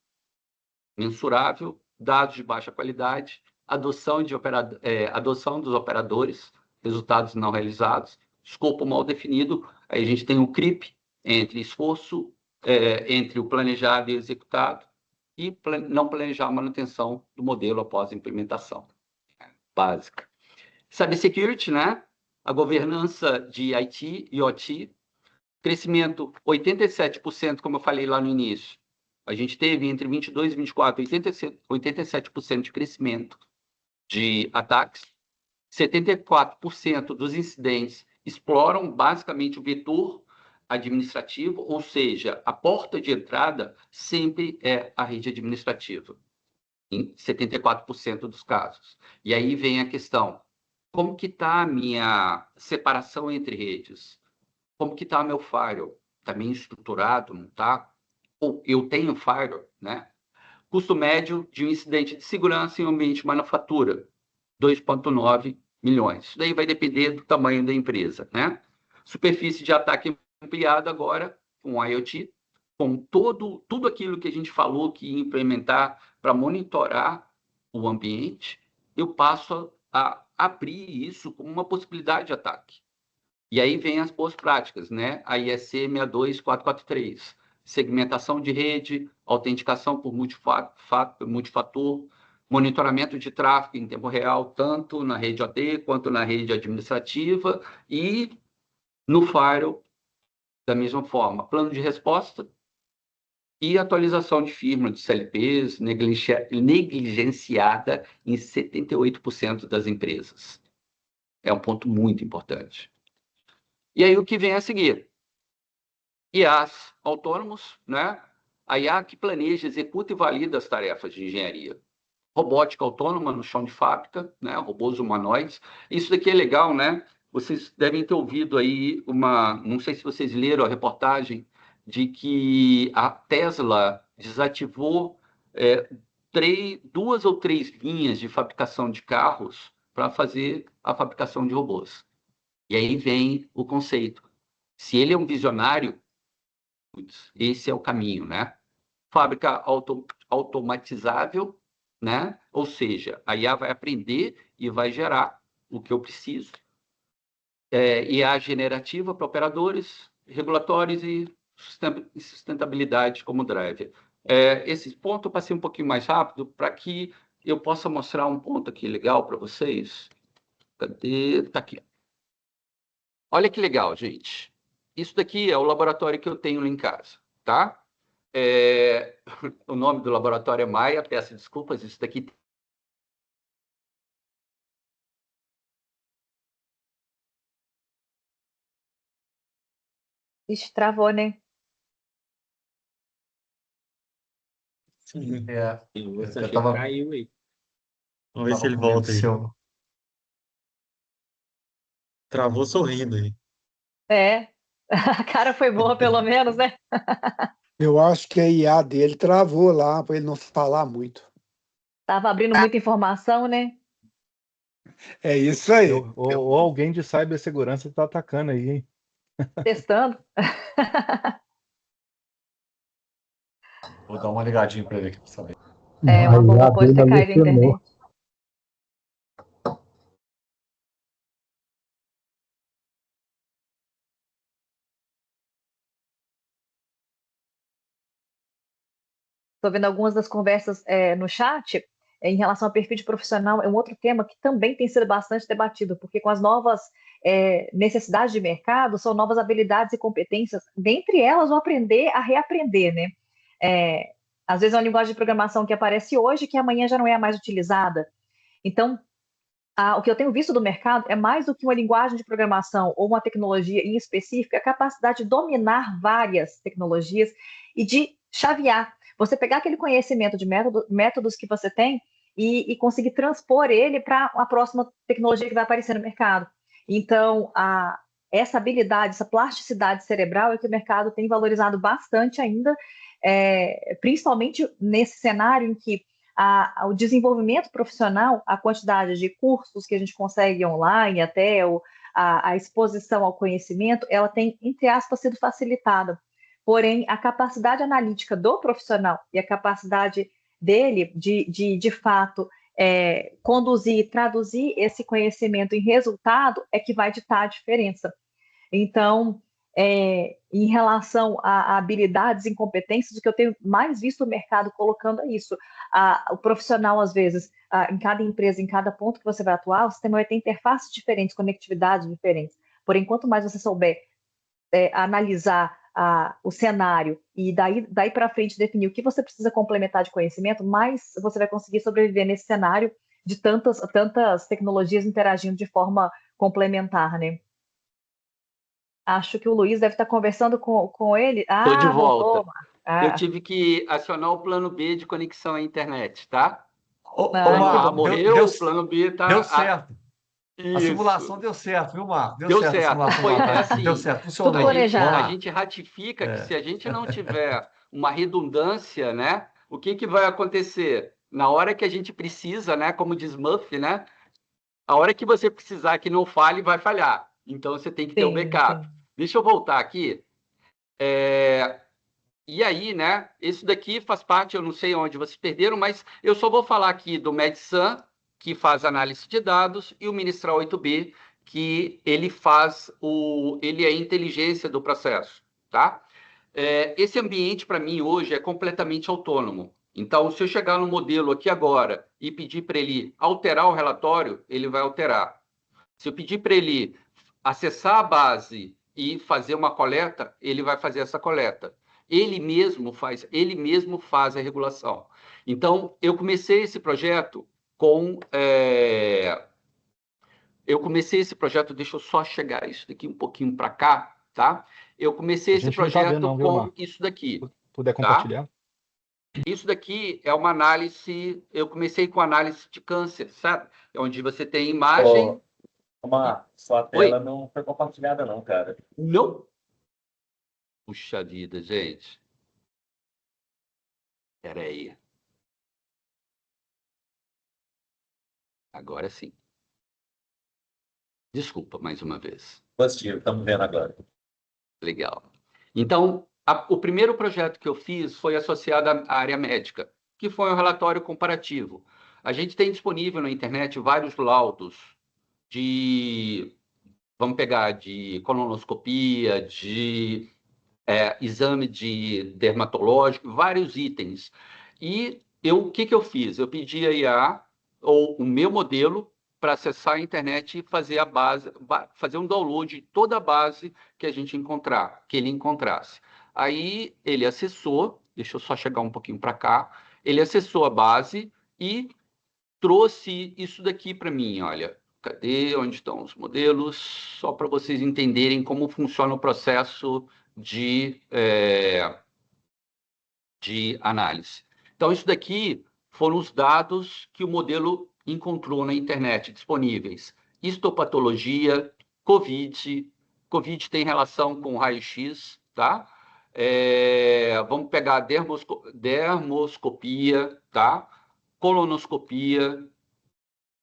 mensurável, dados de baixa qualidade, adoção dos operadores, resultados não realizados, escopo mal definido. Aí a gente tem o CRIP, entre esforço, entre o planejado e executado, e não planejar a manutenção do modelo após a implementação. Básica. Cybersecurity, né? A governança de IT e OT, crescimento 87%, como eu falei lá no início. A gente teve entre 22 e 24, 87% de crescimento de ataques. 74% dos incidentes exploram basicamente o vetor administrativo, ou seja, a porta de entrada sempre é a rede administrativa, em 74% dos casos. E aí vem a questão, como que está a minha separação entre redes? Como que está o meu firewall? Está bem estruturado, não está? Ou eu tenho firewall, né? Custo médio de um incidente de segurança em ambiente de manufatura, 2,9 milhões. Isso daí vai depender do tamanho da empresa, né? Superfície de ataque ampliada agora com IoT, com tudo aquilo que a gente falou que ia implementar para monitorar o ambiente, eu passo a abrir isso como uma possibilidade de ataque. E aí vem as boas práticas, né? A IEC 62443, segmentação de rede, autenticação por multifator, monitoramento de tráfego em tempo real, tanto na rede OT quanto na rede administrativa, e no firewall, da mesma forma, plano de resposta e atualização de firma de CLPs negligenciada em 78% das empresas. É um ponto muito importante. E aí o que vem a seguir? IAs autônomos, né? A IA que planeja, executa e valida as tarefas de engenharia. Robótica autônoma no chão de fábrica, né? Robôs humanoides. Isso daqui é legal, né? Vocês devem ter ouvido aí não sei se vocês leram a reportagem de que a Tesla desativou 2 ou 3 linhas de fabricação de carros para fazer a fabricação de robôs. E aí vem o conceito. Se ele é um visionário, esse é o caminho, né? Fábrica automatizável, né? Ou seja, a IA vai aprender e vai gerar o que eu preciso. IA generativa para operadores, regulatórios e sustentabilidade como driver. Esse ponto eu passei um pouquinho mais rápido para que eu possa mostrar um ponto aqui legal para vocês. Cadê? Está aqui. Olha que legal, gente. Isso daqui é o laboratório que eu tenho lá em casa, tá? O nome do laboratório é Maia, peço desculpas, isso daqui... Ixi, travou, né? Sim. Você tava- caiu aí. Vamos ver se ele com medo volta aí. seu. Travou sorrindo aí. A cara foi boa, pelo menos, né? Eu acho que a IA dele travou lá para ele não falar muito. Tava abrindo muita informação, né? É isso aí. Ou alguém de cibersegurança está atacando aí, hein? Testando. Vou dar uma ligadinha para ele aqui para saber. Uma bomba pode ter caído na internet. Estou vendo algumas das conversas no chat em relação ao perfil de profissional. É um outro tema que também tem sido bastante debatido, porque com as novas necessidades de mercado, são novas habilidades e competências, dentre elas o aprender a reaprender, né? Às vezes é uma linguagem de programação que aparece hoje, que amanhã já não é a mais utilizada. Então, o que eu tenho visto do mercado é mais do que uma linguagem de programação ou uma tecnologia em específico, a capacidade de dominar várias tecnologias e de chavear. Você pegar aquele conhecimento de métodos que você tem e conseguir transpor ele para a próxima tecnologia que vai aparecer no mercado. Então, essa habilidade, essa plasticidade cerebral é que o mercado tem valorizado bastante ainda, principalmente nesse cenário em que o desenvolvimento profissional, a quantidade de cursos que a gente consegue online, até a exposição ao conhecimento, ela tem, entre aspas, sido facilitada. Porém, a capacidade analítica do profissional e a capacidade dele de fato, conduzir, traduzir esse conhecimento em resultado é que vai ditar a diferença. Então, em relação a habilidades e competências, o que eu tenho mais visto o mercado colocando é isso. O profissional, às vezes, em cada empresa, em cada ponto que você vai atuar, o sistema vai ter interfaces diferentes, conectividades diferentes. Porém, quanto mais você souber analisar o cenário e daí para frente definir o que você precisa complementar de conhecimento, mais você vai conseguir sobreviver nesse cenário de tantas tecnologias interagindo de forma complementar, né? Acho que o Luiz deve estar conversando com ele. Estou de volta. Voltou. Eu tive que acionar o plano B de conexão à internet, tá? Marco, morreu, o plano B tá... Deu certo. Isso. A simulação deu certo, viu, Marco? Deu certo. certo. A simulação Assim, deu certo, funcionou. Tudo planejado. A gente ratifica que se a gente não tiver uma redundância, né? O que vai acontecer? Na hora que a gente precisa, né? Como diz Murphy, né? A hora que você precisar que não falhe, vai falhar. Então, você tem que ter um backup. Sim. Deixa eu voltar aqui. E aí, né? Isso daqui faz parte, eu não sei onde vocês perderam, mas eu só vou falar aqui do MedSun, que faz análise de dados, e o Ministral 8B, que ele é a inteligência do processo, tá? Esse ambiente, para mim, hoje, é completamente autônomo. Então, se eu chegar no modelo aqui agora e pedir para ele alterar o relatório, ele vai alterar. Se eu pedir para ele acessar a base e fazer uma coleta, ele vai fazer essa coleta. Ele mesmo faz a regulação. Então, eu comecei esse projeto deixa eu só chegar isso daqui um pouquinho para cá, tá? Eu comecei esse projeto com isso daqui. Puder compartilhar? Tá? Isso daqui é uma análise, eu comecei com análise de câncer, sabe? Onde você tem imagem... Sua tela não foi compartilhada não, cara. Não? Puxa vida, gente. Espera aí. Agora sim. Desculpa, mais uma vez. Positivo, estamos vendo agora. Legal. Então, o primeiro projeto que eu fiz foi associado à área médica, que foi um relatório comparativo. A gente tem disponível na internet vários laudos vamos pegar, de colonoscopia, de exame dermatológico, vários itens. E o que eu fiz? Eu pedi a IA, ou o meu modelo, para acessar a internet e fazer um download de toda a base que ele encontrasse. Aí ele acessou, deixa eu só chegar um pouquinho para cá, ele acessou a base e trouxe isso daqui para mim, olha, cadê, onde estão os modelos? Só para vocês entenderem como funciona o processo de análise. Então, isso daqui foram os dados que o modelo encontrou na internet disponíveis. Histopatologia, COVID tem relação com raio-x, tá? Vamos pegar dermoscopia, tá? Colonoscopia.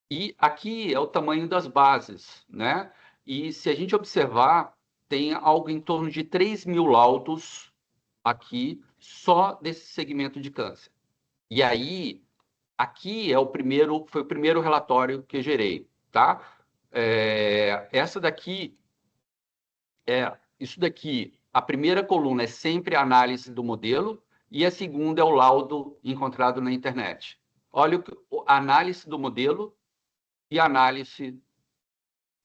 E aqui é o tamanho das bases, né? E se a gente observar, tem algo em torno de 3.000 laudos aqui só desse segmento de câncer. E aí, aqui foi o primeiro relatório que eu gerei, tá? Isso daqui, a primeira coluna é sempre a análise do modelo e a segunda é o laudo encontrado na internet. Olha a análise do modelo e a análise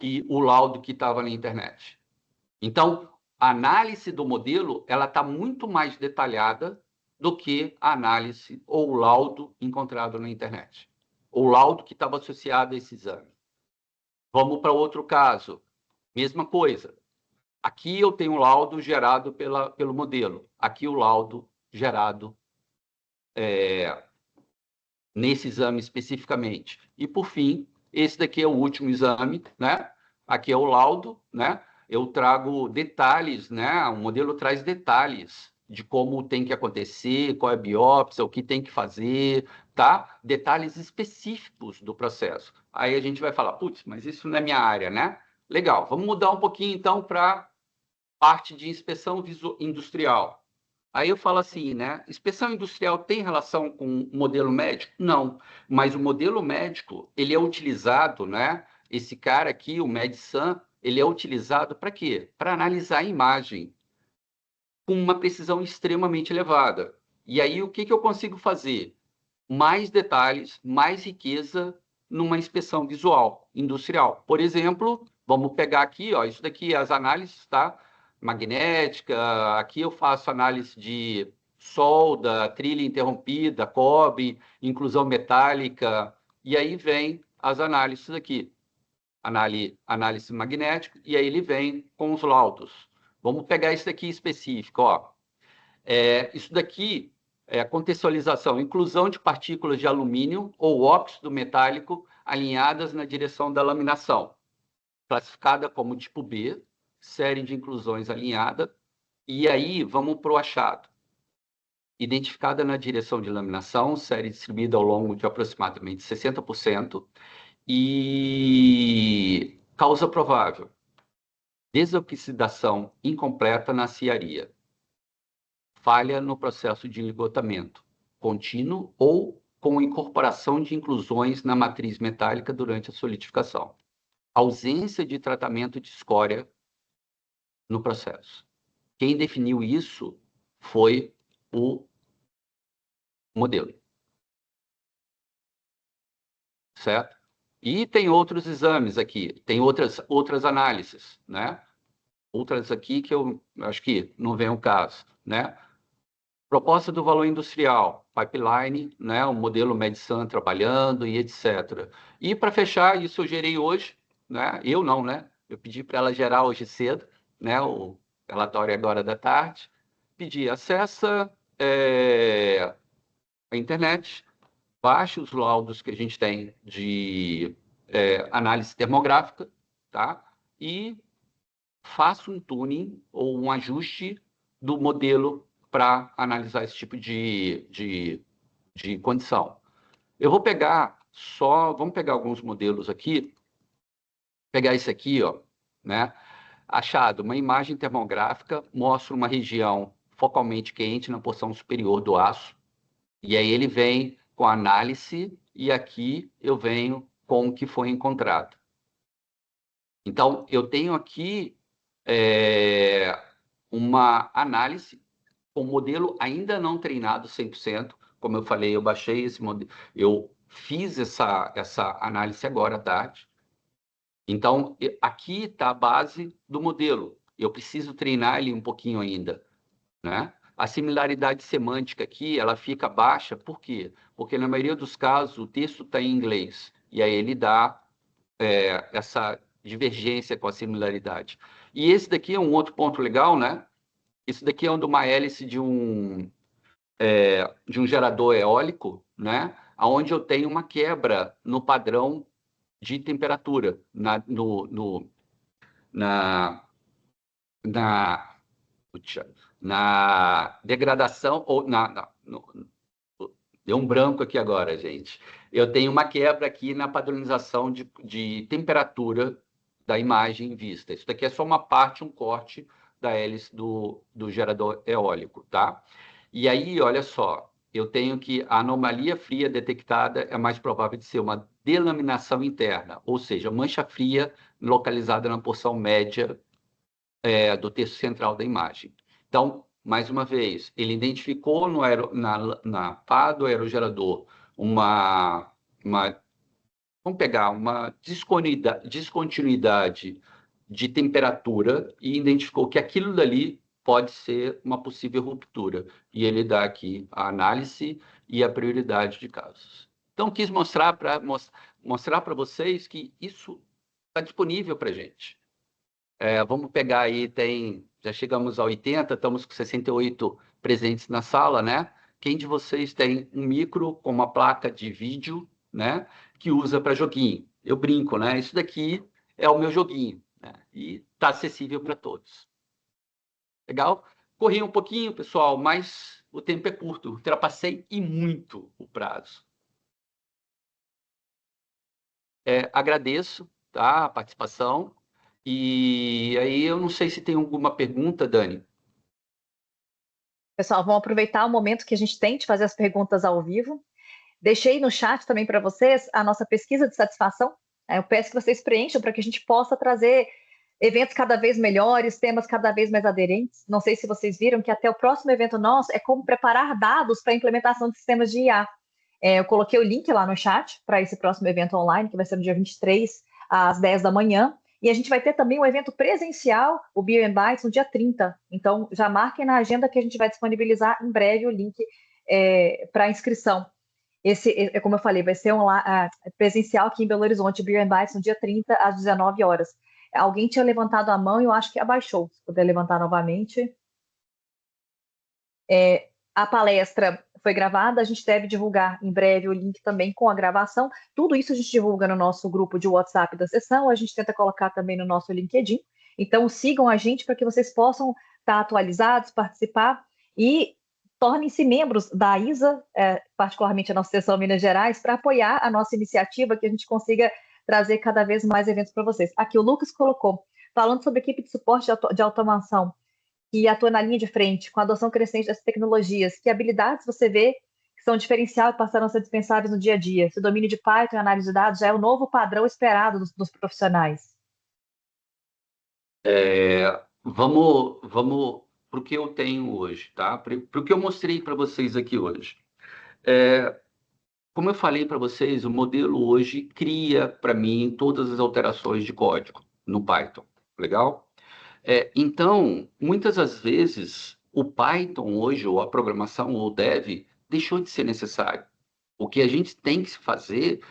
e o laudo que estava na internet. Então, a análise do modelo ela está muito mais detalhada do que a análise ou o laudo encontrado na internet. O laudo que estava associado a esse exame. Vamos para outro caso. Mesma coisa. Aqui eu tenho o laudo gerado pelo modelo. Aqui o laudo gerado nesse exame especificamente. E, por fim, esse daqui é o último exame, né? Aqui é o laudo, né? eu trago detalhes, né? O modelo traz detalhes de como tem que acontecer, qual é a biópsia, o que tem que fazer, tá? Detalhes específicos do processo. Aí a gente vai falar, putz, mas isso não é minha área, né? Legal, vamos mudar um pouquinho então para parte de inspeção industrial. Aí eu falo assim, né? Inspeção industrial tem relação com o modelo médico? Não, mas o modelo médico, ele é utilizado, né? Esse cara aqui, o MedSun, ele é utilizado para quê? Para analisar a imagem com uma precisão extremamente elevada. E aí o que eu consigo fazer? Mais detalhes, mais riqueza numa inspeção visual industrial. Por exemplo, vamos pegar aqui, ó, isso daqui é as análises, tá? Magnética, aqui eu faço análise de solda, trilha interrompida, cobre, inclusão metálica, e aí vem as análises aqui. Análise magnética, e aí ele vem com os laudos. Vamos pegar isso daqui específico, ó. Isso daqui é a contextualização, inclusão de partículas de alumínio ou óxido metálico alinhadas na direção da laminação, classificada como tipo B, série de inclusões alinhada, e aí vamos para o achado. Identificada na direção de laminação, série distribuída ao longo de aproximadamente 60%, e causa provável, desoxidação incompleta na aciaria, falha no processo de ligotamento contínuo ou com incorporação de inclusões na matriz metálica durante a solidificação, ausência de tratamento de escória no processo. Quem definiu isso foi o modelo. Certo? E tem outros exames aqui, tem outras análises, né? Outras aqui que eu acho que não vem ao caso, né? Proposta do valor industrial, pipeline, né? O modelo MedSun trabalhando e etc. E para fechar, isso eu gerei hoje, né? Eu não, né? Eu pedi para ela gerar hoje cedo, né? O relatório agora da tarde. Pedi, acessa a internet, baixe os laudos que a gente tem de análise termográfica, tá? E faça um tuning ou um ajuste do modelo para analisar esse tipo de condição. Eu vou pegar vamos pegar alguns modelos aqui, pegar esse aqui, ó, né? Achado, uma imagem termográfica mostra uma região focalmente quente na porção superior do aço, e aí ele vem com a análise, e aqui eu venho com o que foi encontrado. Então, eu tenho aqui uma análise com modelo ainda não treinado 100%. Como eu falei, eu baixei esse modelo, eu fiz essa análise agora à tarde. Então, aqui está a base do modelo. Eu preciso treinar ele um pouquinho ainda, né? A similaridade semântica aqui, ela fica baixa, por quê? Porque na maioria dos casos o texto está em inglês, e aí ele dá essa divergência com a similaridade. E esse daqui é um outro ponto legal, né? Esse daqui é de uma hélice de um gerador eólico, né? Onde eu tenho uma quebra no padrão de temperatura, na degradação, ou deu um branco aqui agora, gente. Eu tenho uma quebra aqui na padronização de temperatura da imagem vista. Isso daqui é só uma parte, um corte da hélice do gerador eólico, tá? E aí, olha só, eu tenho que a anomalia fria detectada é mais provável de ser uma delaminação interna, ou seja, mancha fria localizada na porção média do terço central da imagem. Então, mais uma vez, ele identificou na pá do aerogerador vamos pegar uma descontinuidade de temperatura e identificou que aquilo dali pode ser uma possível ruptura. E ele dá aqui a análise e a prioridade de casos. Então, quis mostrar para vocês que isso está disponível para a gente. Vamos pegar aí, já chegamos a 80, estamos com 68 presentes na sala, né? Quem de vocês tem um micro com uma placa de vídeo, né? Que usa para joguinho? Eu brinco, né? Isso daqui é o meu joguinho, né? e está acessível para todos. Legal? Corri um pouquinho, pessoal, mas o tempo é curto. Ultrapassei e muito o prazo. Agradeço, tá, a participação. E aí eu não sei se tem alguma pergunta, Dani. Pessoal, vamos aproveitar o momento que a gente tem de fazer as perguntas ao vivo. Deixei no chat também para vocês a nossa pesquisa de satisfação. Eu peço que vocês preencham para que a gente possa trazer eventos cada vez melhores, temas cada vez mais aderentes. Não sei se vocês viram que até o próximo evento nosso é como preparar dados para a implementação de sistemas de IA. Eu coloquei o link lá no chat para esse próximo evento online, que vai ser no dia 23, às 10 da manhã. E a gente vai ter também um evento presencial, o Beer and Bytes, no dia 30. Então, já marquem na agenda que a gente vai disponibilizar em breve o link para inscrição. Esse, como eu falei, vai ser presencial aqui em Belo Horizonte, Beer and Bytes, no dia 30, às 19 horas. Alguém tinha levantado a mão e eu acho que abaixou. Se puder levantar novamente. A palestra foi gravada, a gente deve divulgar em breve o link também com a gravação. Tudo isso a gente divulga no nosso grupo de WhatsApp da sessão, a gente tenta colocar também no nosso LinkedIn. Então, sigam a gente para que vocês possam estar atualizados, participar e tornem-se membros da ISA, particularmente a nossa sessão Minas Gerais, para apoiar a nossa iniciativa, que a gente consiga trazer cada vez mais eventos para vocês. Aqui o Lucas colocou, falando sobre a equipe de suporte de automação, que atua na linha de frente, com a adoção crescente dessas tecnologias, que habilidades você vê que são diferencial e passaram a ser dispensáveis no dia a dia? Se o domínio de Python e análise de dados já é o novo padrão esperado dos profissionais. Vamos para o que eu tenho hoje, tá? Para o que eu mostrei para vocês aqui hoje. Como eu falei para vocês, o modelo hoje cria para mim todas as alterações de código no Python. Legal? Então, muitas das vezes, o Python hoje, ou a programação, ou o dev, deixou de ser necessário. O que a gente tem que fazer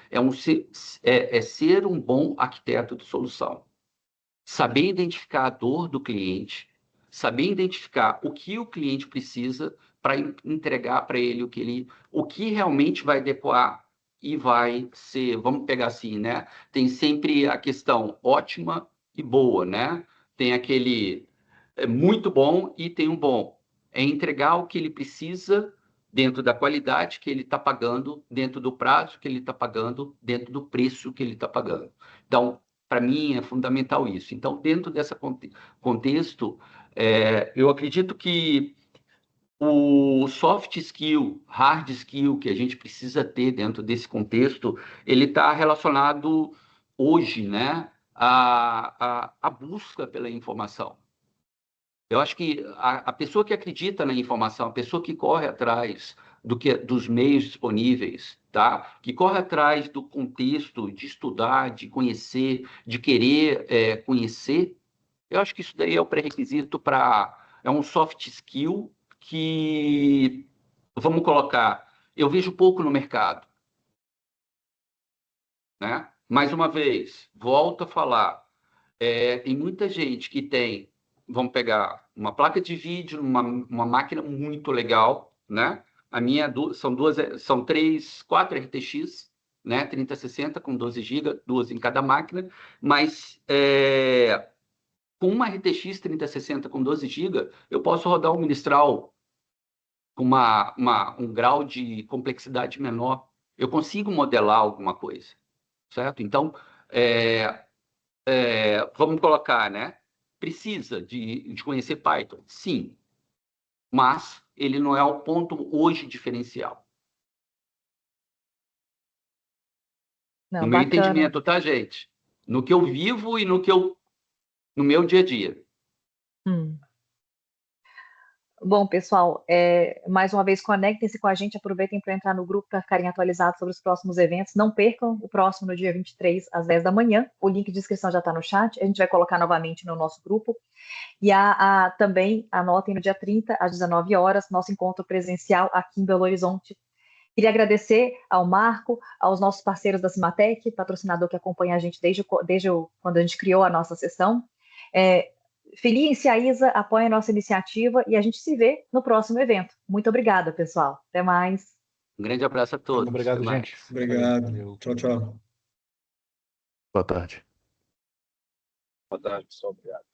é ser um bom arquiteto de solução. Saber identificar a dor do cliente, saber identificar o que o cliente precisa para entregar para ele o que realmente vai adequar e vai ser, vamos pegar assim, né? Tem sempre a questão ótima e boa, né? Tem aquele muito bom e tem um bom. É entregar o que ele precisa dentro da qualidade que ele está pagando, dentro do prazo que ele está pagando, dentro do preço que ele está pagando. Então, para mim, é fundamental isso. Então, dentro desse contexto, eu acredito que o soft skill, hard skill que a gente precisa ter dentro desse contexto, ele está relacionado hoje, né, à busca pela informação. Eu acho que a pessoa que acredita na informação, a pessoa que corre atrás dos meios disponíveis, tá? Que corre atrás do contexto de estudar, de conhecer, de querer conhecer, eu acho que isso daí é o pré-requisito é um soft skill que, vamos colocar, eu vejo pouco no mercado, né? Mais uma vez, volto a falar, tem muita gente que tem, vamos pegar uma placa de vídeo, uma máquina muito legal, né? A minha são 4 RTX, né? 3060 com 12 GB, 2 em cada máquina, mas com uma RTX 3060 com 12 GB, eu posso rodar um Mistral com um grau de complexidade menor. Eu consigo modelar alguma coisa, certo? Então, vamos colocar, né? Precisa de conhecer Python? Sim, mas ele não é o ponto hoje diferencial. Não, no meu bacana. entendimento, tá, gente? No que eu vivo e no meu dia a dia. Bom, pessoal, mais uma vez, conectem-se com a gente, aproveitem para entrar no grupo para ficarem atualizados sobre os próximos eventos. Não percam o próximo no dia 23, às 10 da manhã. O link de inscrição já está no chat, a gente vai colocar novamente no nosso grupo. E também anotem no dia 30, às 19 horas, nosso encontro presencial aqui em Belo Horizonte. Queria agradecer ao Marco, aos nossos parceiros da Cimatec, patrocinador que acompanha a gente desde quando a gente criou a nossa sessão. Filiem-se à ISA, apoiem a nossa iniciativa e a gente se vê no próximo evento. Muito obrigada, pessoal. Até mais. Um grande abraço a todos. Obrigado, Até mais. gente. Obrigado. Valeu. Tchau, tchau. Boa tarde. Boa tarde, pessoal. Obrigado.